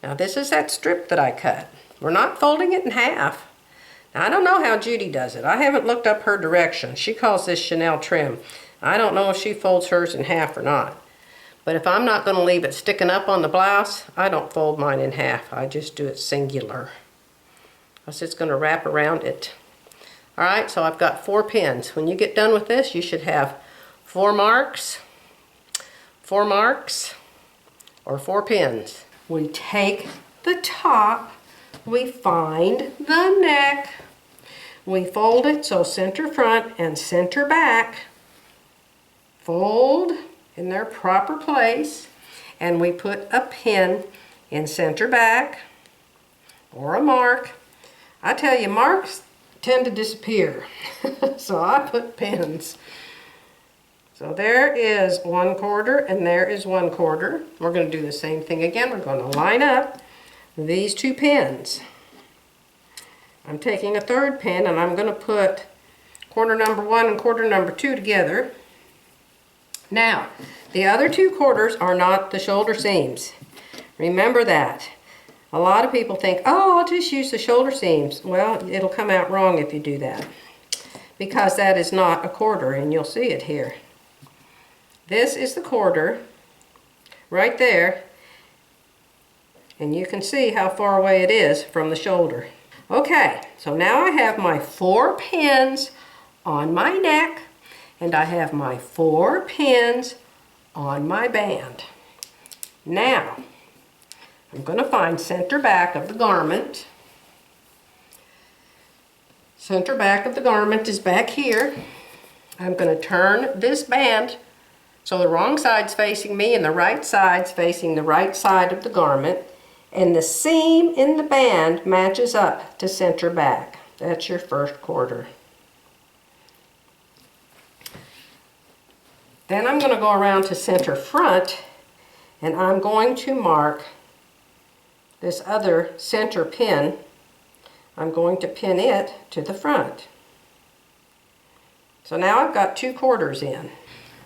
Speaker 1: Now this is that strip that I cut. We're not folding it in half. Now, I don't know how Judy does it. I haven't looked up her directions. She calls this Chanel trim. I don't know if she folds hers in half or not. But if I'm not going to leave it sticking up on the blouse, I don't fold mine in half. I just do it singular. Because it's going to wrap around it. Alright, so I've got 4 pins. When you get done with this, you should have 4 marks, or 4 pins. We take the top, we find the neck, we fold it so center front and center back fold in their proper place, and we put a pin in center back or a mark. I tell you, marks tend to disappear, so I put pins. So there is 1/4 and there is 1/4. We're going to do the same thing again. We're going to line up these 2 pins. I'm taking a 3rd pin and I'm going to put 1/4 number 1 and 1/4 number 2 together. Now, the other 2 quarters are not the shoulder seams. Remember that. A lot of people think, oh, I'll just use the shoulder seams. Well, it'll come out wrong if you do that, because that is not a 1/4, and you'll see it here. This is the 1/4 right there, and you can see how far away it is from the shoulder. Okay, so now I have my 4 pins on my neck, and I have my 4 pins on my band. Now, I'm going to find center back of the garment. Center back of the garment is back here. I'm going to turn this band so the wrong side's facing me and the right side's facing the right side of the garment, and the seam in the band matches up to center back. That's your first 1/4. Then I'm going to go around to center front, and I'm going to mark this other center pin. I'm going to pin it to the front. So now I've got 2 quarters in.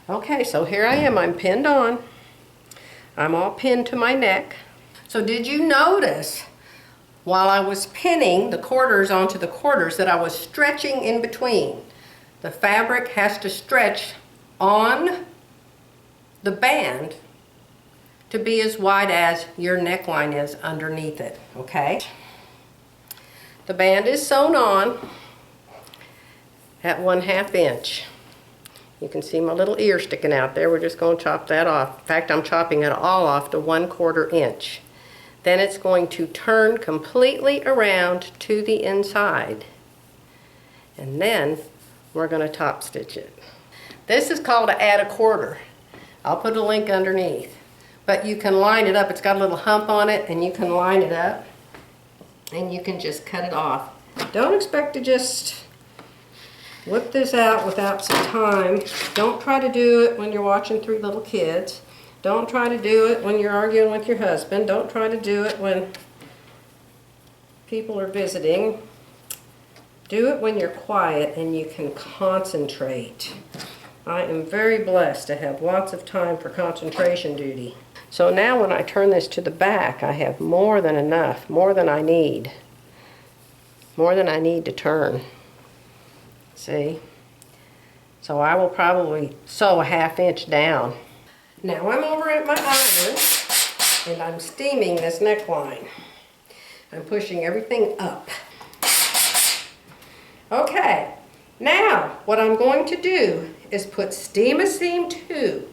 Speaker 1: Okay, so here I am, I'm pinned on. I'm all pinned to my neck. So did you notice while I was pinning the quarters onto the quarters that I was stretching in between? The fabric has to stretch on the band to be as wide as your neckline is underneath it, okay? The band is sewn on at 1/2 inch. You can see my little ear sticking out there. We're just going to chop that off. In fact, I'm chopping it all off to 1/4 inch. Then it's going to turn completely around to the inside. And then we're going to top stitch it. This is called to add a quarter. I'll put a link underneath. But you can line it up. It's got a little hump on it, and you can line it up. And you can just cut it off. Don't expect to just whip this out without some time. Don't try to do it when you're watching 3 little kids. Don't try to do it when you're arguing with your husband. Don't try to do it when people are visiting. Do it when you're quiet and you can concentrate. I am very blessed to have lots of time for concentration duty. So now when I turn this to the back, I have more than enough, more than I need. More than I need to turn. See? So I will probably sew a 1/2 inch down. Now I'm over at my iron and I'm steaming this neckline. I'm pushing everything up. Okay, now what I'm going to do is put Steam a Seam 2.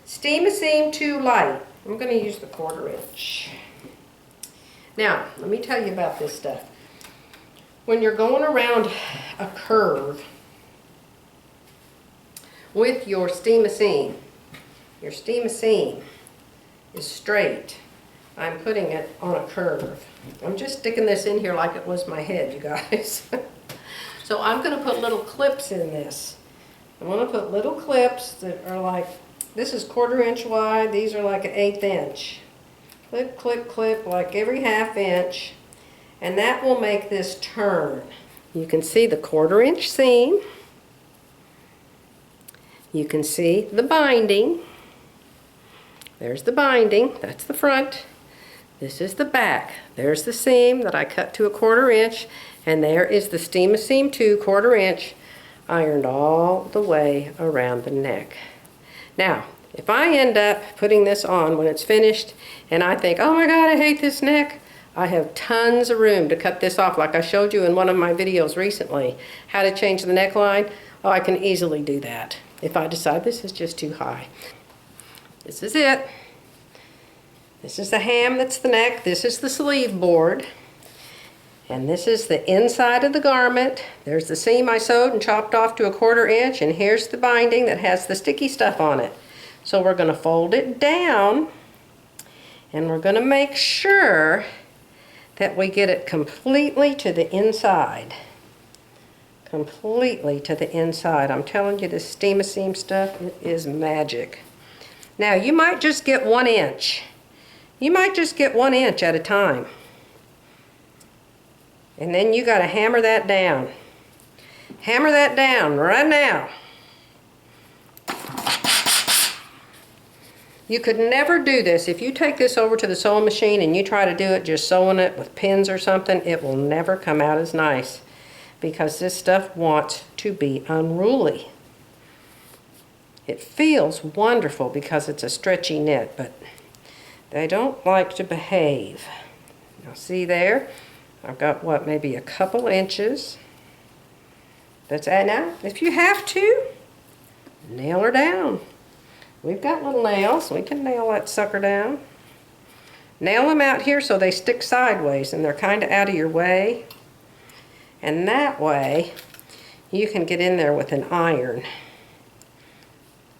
Speaker 1: Steam a Seam 2 light. I'm going to use the 1/4 inch. Now, let me tell you about this stuff. When you're going around a curve with your Steam a Seam, your Steam a Seam is straight. I'm putting it on a curve. I'm just sticking this in here like it was my head, you guys. So I'm going to put little clips in this. I'm going to put little clips that are like, this is 1/4 inch wide, these are like an 1/8 inch. Clip, clip, clip, like every 1/2 inch. And that will make this turn. You can see the 1/4 inch seam. You can see the binding. There's the binding, that's the front. This is the back. There's the seam that I cut to a 1/4 inch. And there is the Steam a Seam 2 1/4 inch ironed all the way around the neck. Now, if I end up putting this on when it's finished and I think, oh my God, I hate this neck, I have tons of room to cut this off like I showed you in one of my videos recently, how to change the neckline. Oh, I can easily do that if I decide this is just too high. This is it. This is the ham that's the neck. This is the sleeve board. And this is the inside of the garment. There's the seam I sewed and chopped off to a 1/4 inch, and here's the binding that has the sticky stuff on it. So we're going to fold it down, and we're going to make sure that we get it completely to the inside. Completely to the inside. I'm telling you, this Steam a Seam stuff, it is magic. Now, you might just get 1 inch. You might just get 1 inch at a time. And then you got to hammer that down. Hammer that down right now. You could never do this. If you take this over to the sewing machine and you try to do it just sewing it with pins or something, it will never come out as nice because this stuff wants to be unruly. It feels wonderful because it's a stretchy knit, but they don't like to behave. Now see there? I've got, what, maybe a couple inches. That's it. Now, if you have to, nail her down. We've got little nails. We can nail that sucker down. Nail them out here so they stick sideways and they're kind of out of your way. And that way, you can get in there with an iron.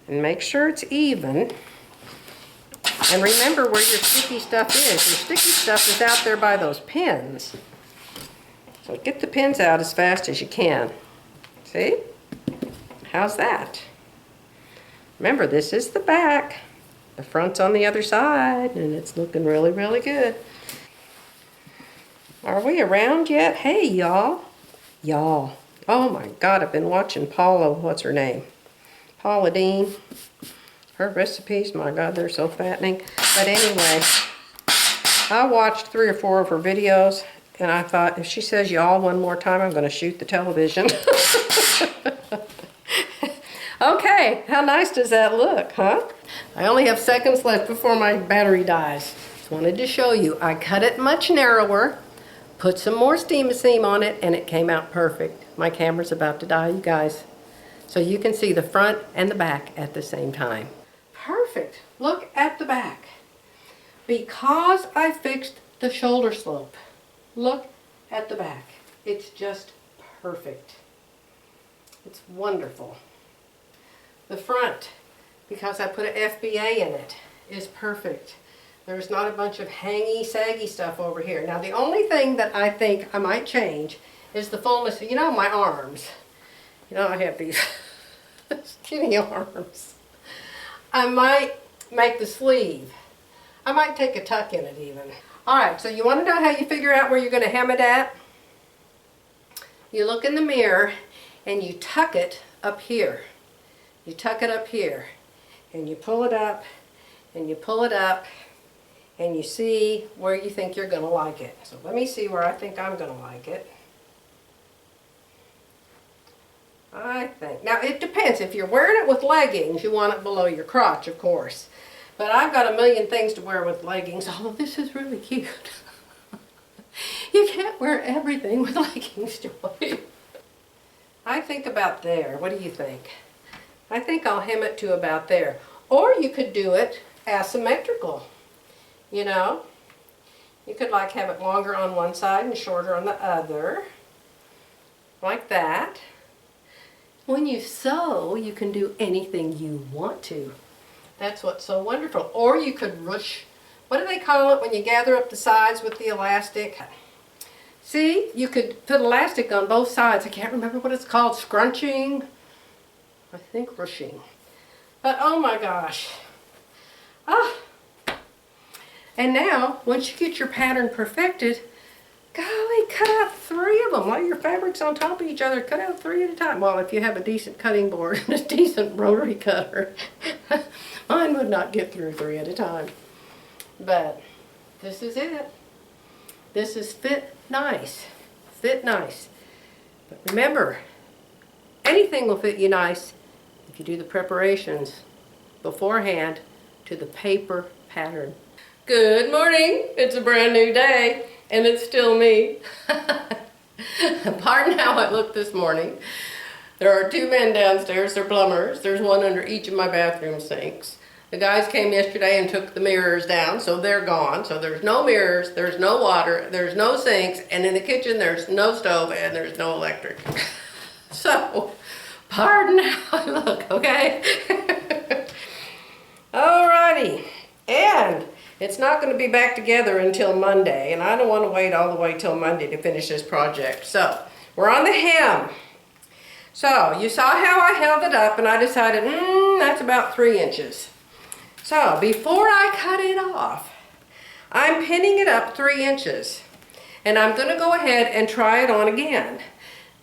Speaker 1: And make sure it's even. And remember where your sticky stuff is. Your sticky stuff is out there by those pins. So get the pins out as fast as you can. See? How's that? Remember, this is the back. The front's on the other side, and it's looking really, really good. Are we around yet? Hey, y'all. Y'all. Oh my God, I've been watching Paula, what's her name? Paula Dean. Her recipes, my God, they're so fattening. But anyway, I watched 3 or 4 of her videos, and I thought, if she says y'all one more time, I'm going to shoot the television. Okay, how nice does that look, huh? I only have seconds left before my battery dies. Just wanted to show you. I cut it much narrower, put some more steam seam on it, and it came out perfect. My camera's about to die, you guys. So you can see the front and the back at the same time. Perfect. Look at the back. Because I fixed the shoulder slope, look at the back. It's just perfect. It's wonderful. The front, because I put an FBA in it, is perfect. There's not a bunch of hangy, saggy stuff over here. Now the only thing that I think I might change is the fullness. You know, my arms. You know, I have these skinny arms. I might make the sleeve. I might take a tuck in it even. Alright, so you want to know how you figure out where you're going to hem it at? You look in the mirror and you tuck it up here. You tuck it up here, and you pull it up, and you pull it up, and you see where you think you're going to like it. So let me see where I think I'm going to like it. I think, now it depends. If you're wearing it with leggings, you want it below your crotch, of course. But I've got a million things to wear with leggings, although this is really cute. You can't wear everything with leggings, Joy. I think about there. What do you think? I think I'll hem it to about there. Or you could do it asymmetrical, you know. You could like have it longer on one side and shorter on the other, like that. When you sew, you can do anything you want to. That's what's so wonderful. Or you could ruche, what do they call it when you gather up the sides with the elastic? See, you could put elastic on both sides. I can't remember what it's called, scrunching. I think ruching. But oh my gosh. Ah. And now, once you get your pattern perfected, golly, cut out 3 of them. Lay your fabrics on top of each other. Cut out 3 at a time. Well, if you have a decent cutting board and a decent rotary cutter. Mine would not get through 3 at a time. But this is it. This is fit nice. Fit nice. But remember, anything will fit you nice if you do the preparations beforehand to the paper pattern. Good morning. It's a brand new day, and it's still me. Pardon how I look this morning. There are 2 men downstairs. They're plumbers. There's one under each of my bathroom sinks. The guys came yesterday and took the mirrors down, so they're gone. So there's no mirrors, there's no water, there's no sinks, and in the kitchen there's no stove and there's no electric. So, pardon how I look, okay? Alrighty, and it's not going to be back together until Monday, and I don't want to wait all the way till Monday to finish this project. So, we're on the hem. So, you saw how I held it up, and I decided, that's about 3 inches. So, before I cut it off, I'm pinning it up 3 inches, and I'm going to go ahead and try it on again.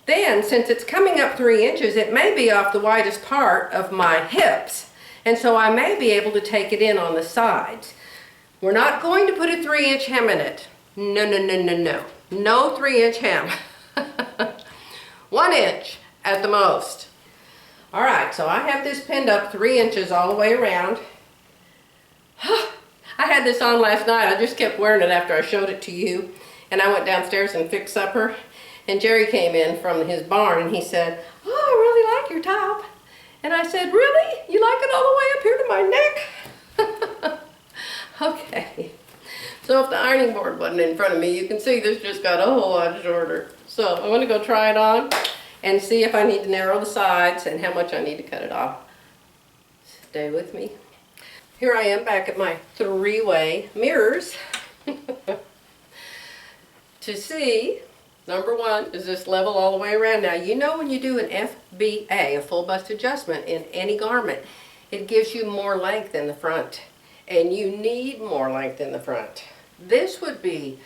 Speaker 1: Then, since it's coming up 3 inches, it may be off the widest part of my hips, and so I may be able to take it in on the sides. We're not going to put a 3-inch hem in it. No, no, no, no, no. No 3-inch hem. 1 inch at the most. All right, so I have this pinned up 3 inches all the way around. I had this on last night. I just kept wearing it after I showed it to you. And I went downstairs and fixed supper. And Jerry came in from his barn and he said, "Oh, I really like your top." And I said, "Really? You like it all the way up here to my neck?" Okay. So if the ironing board wasn't in front of me, you can see this just got a whole lot shorter. So I'm going to go try it on and see if I need to narrow the sides and how much I need to cut it off. Stay with me. Here I am back at my 3-way mirrors to see, number 1, is this level all the way around. Now, you know when you do an FBA, a full bust adjustment in any garment, it gives you more length in the front, and you need more length in the front. This would be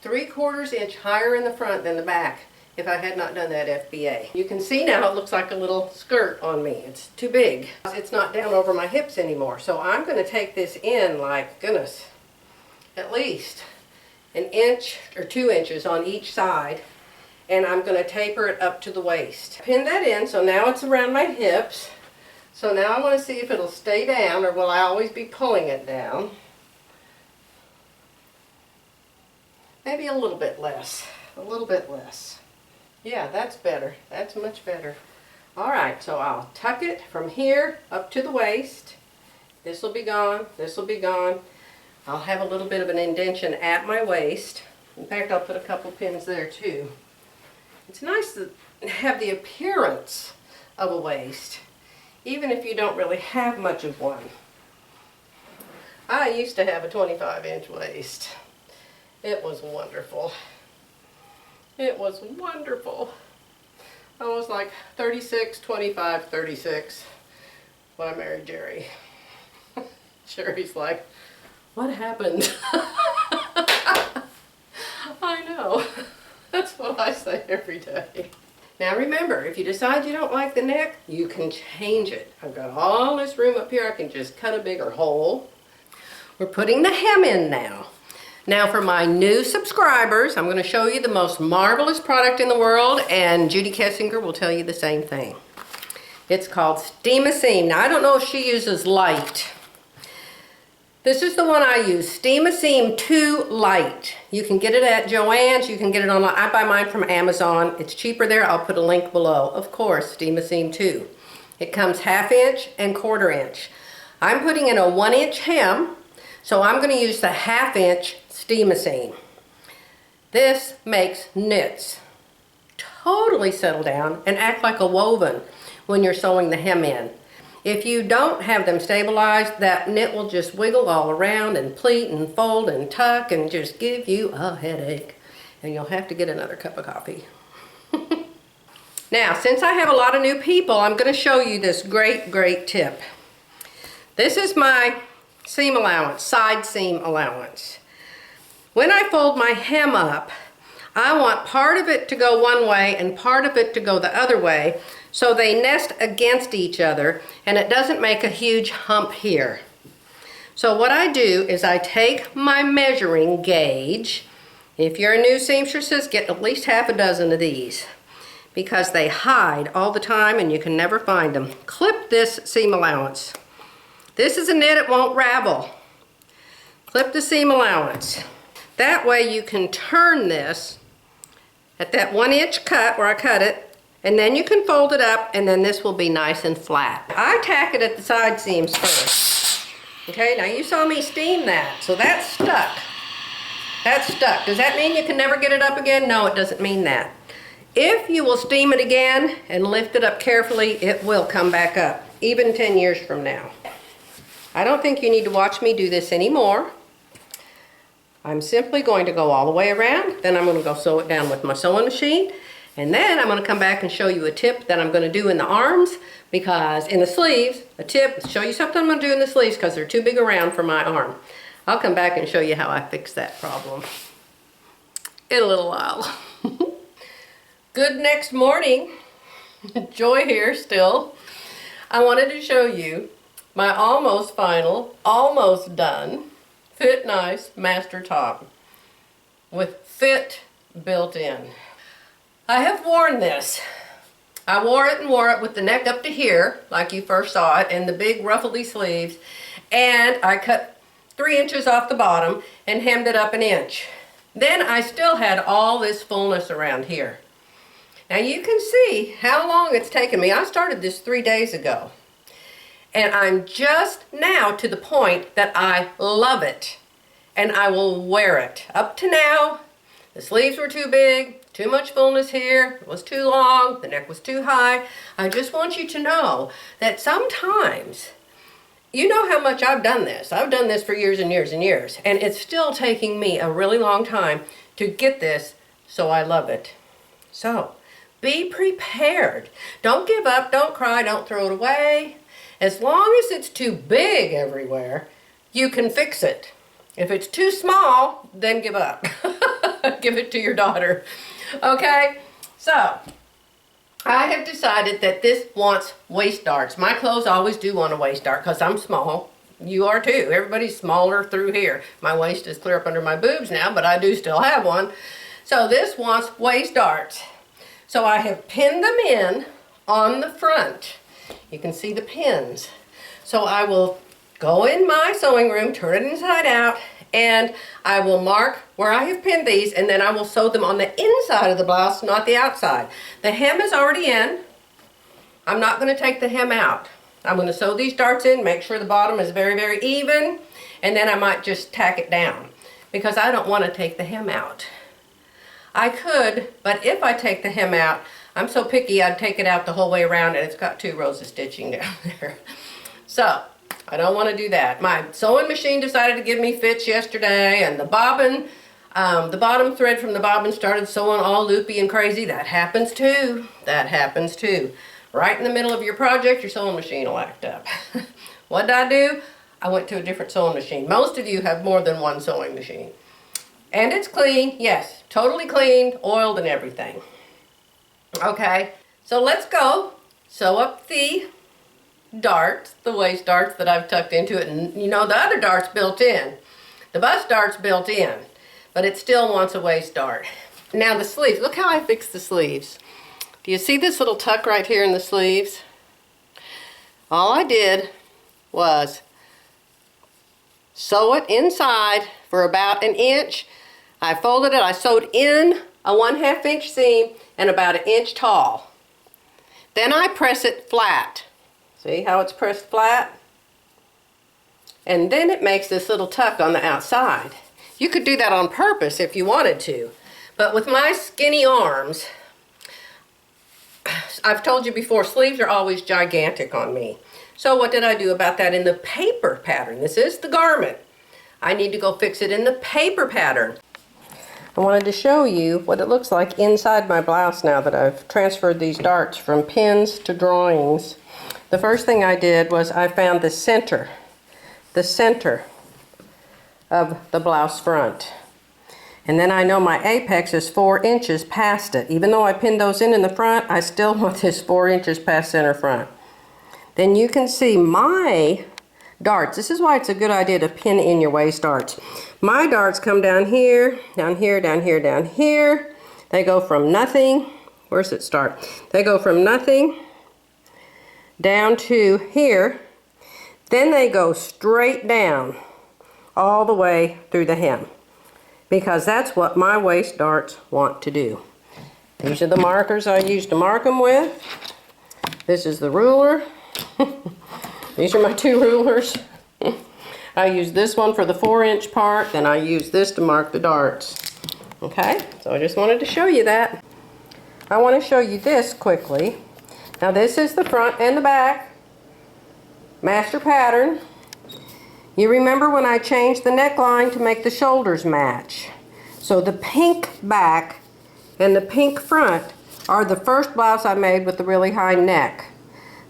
Speaker 1: 3/4 inch higher in the front than the back if I had not done that FBA. You can see now it looks like a little skirt on me. It's too big. It's not down over my hips anymore. So I'm going to take this in like, goodness, at least an inch or 2 inches on each side. And I'm going to taper it up to the waist. Pin that in, so now it's around my hips. So now I want to see if it'll stay down, or will I always be pulling it down? Maybe a little bit less. A little bit less. Yeah, that's better. That's much better. Alright, so I'll tuck it from here up to the waist. This will be gone. This will be gone. I'll have a little bit of an indentation at my waist. In fact, I'll put a couple pins there too. It's nice to have the appearance of a waist, even if you don't really have much of one. I used to have a 25-inch waist. It was wonderful. It was wonderful. I was like 36, 25, 36 when I married Jerry. Jerry's like, what happened? I know. That's what I say every day. Now remember, if you decide you don't like the neck, you can change it. I've got all this room up here. I can just cut a bigger hole. We're putting the hem in now. Now for my new subscribers, I'm going to show you the most marvelous product in the world, and Judy Kessinger will tell you the same thing. It's called Steam-A-Seam. Now I don't know if she uses light. This is the one I use, Steam-A-Seam 2 Light. You can get it at Joann's, you can get it online. I buy mine from Amazon. It's cheaper there. I'll put a link below. Of course, Steam-A-Seam 2. It comes 1/2 inch and 1/4 inch. I'm putting in a 1-inch hem, so I'm going to use the 1/2 inch Steam-A-Seam. This makes knits totally settle down and act like a woven when you're sewing the hem in. If you don't have them stabilized, that knit will just wiggle all around and pleat and fold and tuck and just give you a headache. And you'll have to get another cup of coffee. Now, since I have a lot of new people, I'm going to show you this great tip. This is my seam allowance, side seam allowance. When I fold my hem up, I want part of it to go one way and part of it to go the other way, so they nest against each other and it doesn't make a huge hump here. So what I do is I take my measuring gauge. If you're a new seamstress, get at least 6 of these, because they hide all the time and you can never find them. Clip this seam allowance. This is a knit, it won't ravel. Clip the seam allowance. That way you can turn this at that 1-inch cut where I cut it, and then you can fold it up, and then this will be nice and flat. I tack it at the side seams first. Okay, now you saw me steam that, so that's stuck. That's stuck. Does that mean you can never get it up again? No, it doesn't mean that. If you will steam it again and lift it up carefully, it will come back up, even 10 years from now. I don't think you need to watch me do this anymore. I'm simply going to go all the way around, then I'm going to go sew it down with my sewing machine, and then I'm going to come back and show you a tip that I'm going to do in the arms, because in the sleeves, a tip, show you something I'm going to do in the sleeves because they're too big around for my arm. I'll come back and show you how I fix that problem in a little while. Good next morning. Joy here still. I wanted to show you my almost final, almost done, Fit Nice Master Top with fit built in. I have worn this. I wore it with the neck up to here, like you first saw it, and the big ruffly sleeves, and I cut 3 inches off the bottom and hemmed it up 1 inch. Then I still had all this fullness around here. Now you can see how long it's taken me. I started this 3 days ago. And I'm just now to the point that I love it. And I will wear it. Up to now, the sleeves were too big, too much fullness here, it was too long, the neck was too high. I just want you to know that sometimes, you know how much I've done this. I've done this for years and years and years. And it's still taking me a really long time to get this, so I love it. So, be prepared. Don't give up, don't cry, don't throw it away. As long as it's too big everywhere, you can fix it. If it's too small, then give up. Give it to your daughter. Okay? So, I have decided that this wants waist darts. My clothes always do want a waist dart because I'm small. You are too. Everybody's smaller through here. My waist is clear up under my boobs now, but I do still have one. So this wants waist darts. So I have pinned them in on the front. You can see the pins. So I will go in my sewing room, turn it inside out, and I will mark where I have pinned these, and then I will sew them on the inside of the blouse, not the outside. The hem is already in. I'm not going to take the hem out. I'm going to sew these darts in, make sure the bottom is very, very even, and then I might just tack it down because I don't want to take the hem out. I could, but if I take the hem out, I'm so picky I'd take it out the whole way around and it's got 2 rows of stitching down there. So, I don't want to do that. My sewing machine decided to give me fits yesterday, and the bobbin, the bottom thread from the bobbin started sewing all loopy and crazy. That happens too. That happens too. Right in the middle of your project, your sewing machine will act up. What did I do? I went to a different sewing machine. Most of you have more than one sewing machine. And it's clean, yes, totally cleaned, oiled and everything. Okay, so let's go sew up the darts, the waist darts that I've tucked into it. And you know, the other dart's built in. The bust dart's built in, but it still wants a waist dart. Now the sleeves, look how I fixed the sleeves. Do you see this little tuck right here in the sleeves? All I did was sew it inside for about 1 inch. I folded it, I sewed in a 1/2 inch seam and about 1 inch tall. Then I press it flat. See how it's pressed flat? And then it makes this little tuck on the outside. You could do that on purpose if you wanted to. But with my skinny arms, I've told you before, sleeves are always gigantic on me. So what did I do about that in the paper pattern? This is the garment. I need to go fix it in the paper pattern. I wanted to show you what it looks like inside my blouse now that I've transferred these darts from pins to drawings. The first thing I did was I found the center of the blouse front. And then I know my apex is 4 inches past it. Even though I pinned those in the front, I still want this 4 inches past center front. Then you can see my darts. This is why it's a good idea to pin in your waist darts. My darts come down here, down here, down here, down here. They go from nothing. Where's it start? They go from nothing down to here. Then they go straight down all the way through the hem, because that's what my waist darts want to do. These are the markers I use to mark them with. This is the ruler. These are my 2 rulers. I use this one for the 4-inch part, then I use this to mark the darts. Okay, so I just wanted to show you that. I want to show you this quickly. Now this is the front and the back master pattern. You remember when I changed the neckline to make the shoulders match. So the pink back and the pink front are the first blouse I made with the really high neck.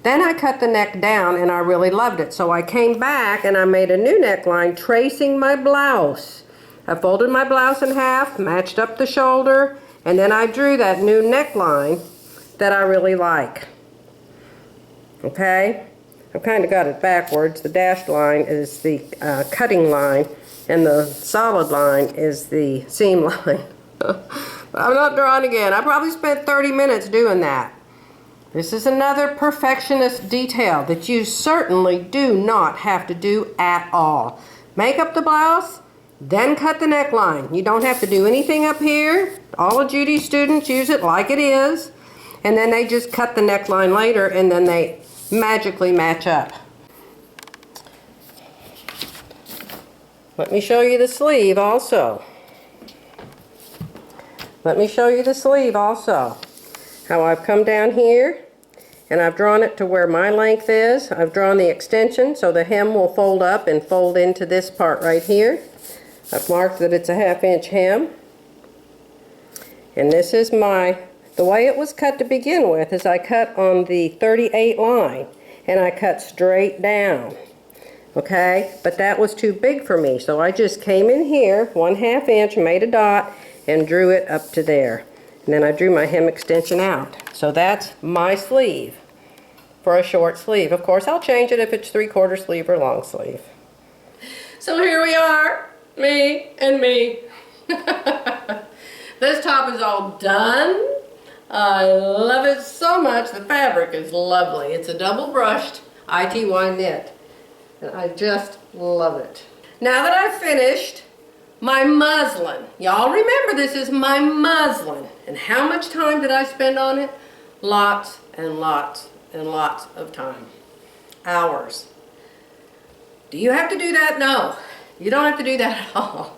Speaker 1: Then I cut the neck down and I really loved it. So I came back and I made a new neckline tracing my blouse. I folded my blouse in half, matched up the shoulder, and then I drew that new neckline that I really like. Okay? I've kind of got it backwards. The dashed line is the cutting line, and the solid line is the seam line. But I'm not drawing again. I probably spent 30 minutes doing that. This is another perfectionist detail that you certainly do not have to do at all. Make up the blouse, then cut the neckline. You don't have to do anything up here. All of Judy's students use it like it is, and then they just cut the neckline later, and then they magically match up. Let me show you the sleeve also. Let me show you the sleeve also. How I've come down here and I've drawn it to where my length is. I've drawn the extension so the hem will fold up and fold into this part right here. I've marked that it's a 1/2 inch hem. And this is the way it was cut to begin with is I cut on the 38 line and I cut straight down. Okay, but that was too big for me, so I just came in here 1/2 inch, made a dot, and drew it up to there. And then I drew my hem extension out. So that's my sleeve for a short sleeve. Of course, I'll change it if it's 3/4 sleeve or long sleeve. So here we are, me and me. This top is all done. I love it so much. The fabric is lovely. It's a double brushed ITY knit. And I just love it. Now that I've finished my muslin, y'all remember this is my muslin. And how much time did I spend on it? Lots and lots and lots of time. Hours. Do you have to do that? No. You don't have to do that at all.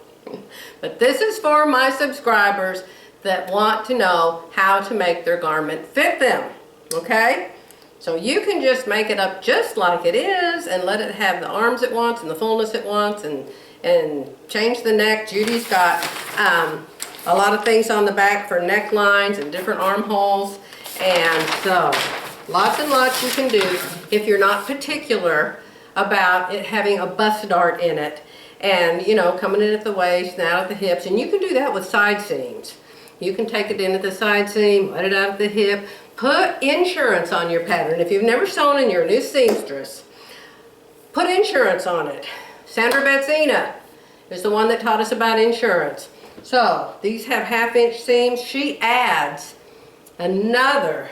Speaker 1: But this is for my subscribers that want to know how to make their garment fit them. Okay? So you can just make it up just like it is and let it have the arms it wants and the fullness it wants and change the neck. Judy's got a lot of things on the back for necklines and different armholes. And so lots and lots you can do if you're not particular about it having a bust dart in it. And, you know, coming in at the waist and out at the hips. And you can do that with side seams. You can take it in at the side seam, let it out at the hip. Put insurance on your pattern. If you've never sewn and you're a new seamstress, put insurance on it. Sandra Betzina is the one that taught us about insurance. So, these have 1/2 inch seams. She adds another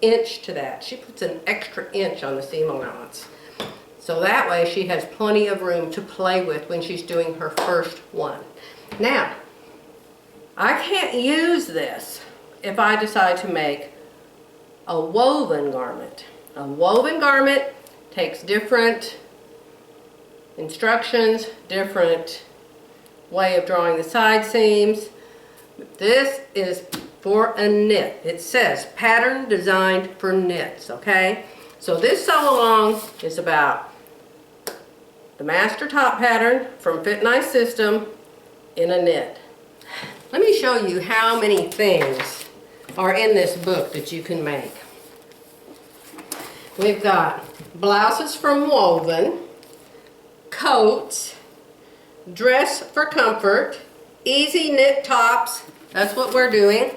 Speaker 1: inch to that. She puts an extra inch on the seam allowance. So that way she has plenty of room to play with when she's doing her first one. Now, I can't use this if I decide to make a woven garment. A woven garment takes different instructions, different way of drawing the side seams. This is for a knit. It says pattern designed for knits, okay? So this sew along is about the master top pattern from Fit Nice System in a knit. Let me show you how many things are in this book that you can make. We've got blouses from Woven, coats, dress for comfort, easy knit tops. That's what we're doing.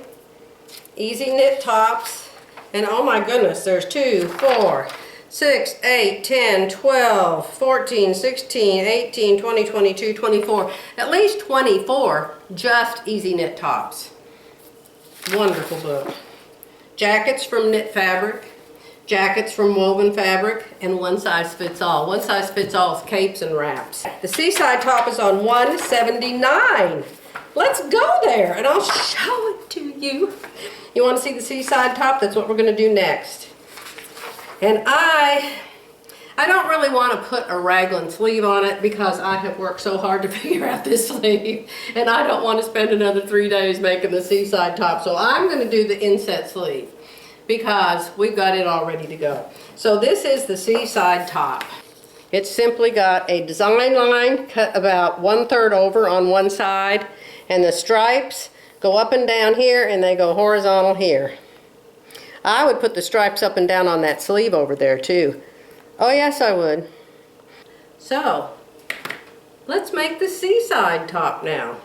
Speaker 1: Easy knit tops. And oh my goodness, there's 2, 4, 6, 8, 10, 12, 14, 16, 18, 20, 22, 24. At least 24 just easy knit tops. Wonderful book. Jackets from knit fabric. Jackets from woven fabric, and one size fits all. One size fits all is capes and wraps. The Seaside top is on $179. Let's go there and I'll show it to you. You want to see the Seaside top? That's what we're going to do next. And I don't really want to put a raglan sleeve on it because I have worked so hard to figure out this sleeve, and I don't want to spend another 3 days making the Seaside top. So I'm going to do the inset sleeve because we've got it all ready to go. So this is the Seaside top. It's simply got a design line cut about 1/3 over on one side, and the stripes go up and down here and they go horizontal here. I would put the stripes up and down on that sleeve over there too. Oh yes, I would. So let's make the Seaside top now.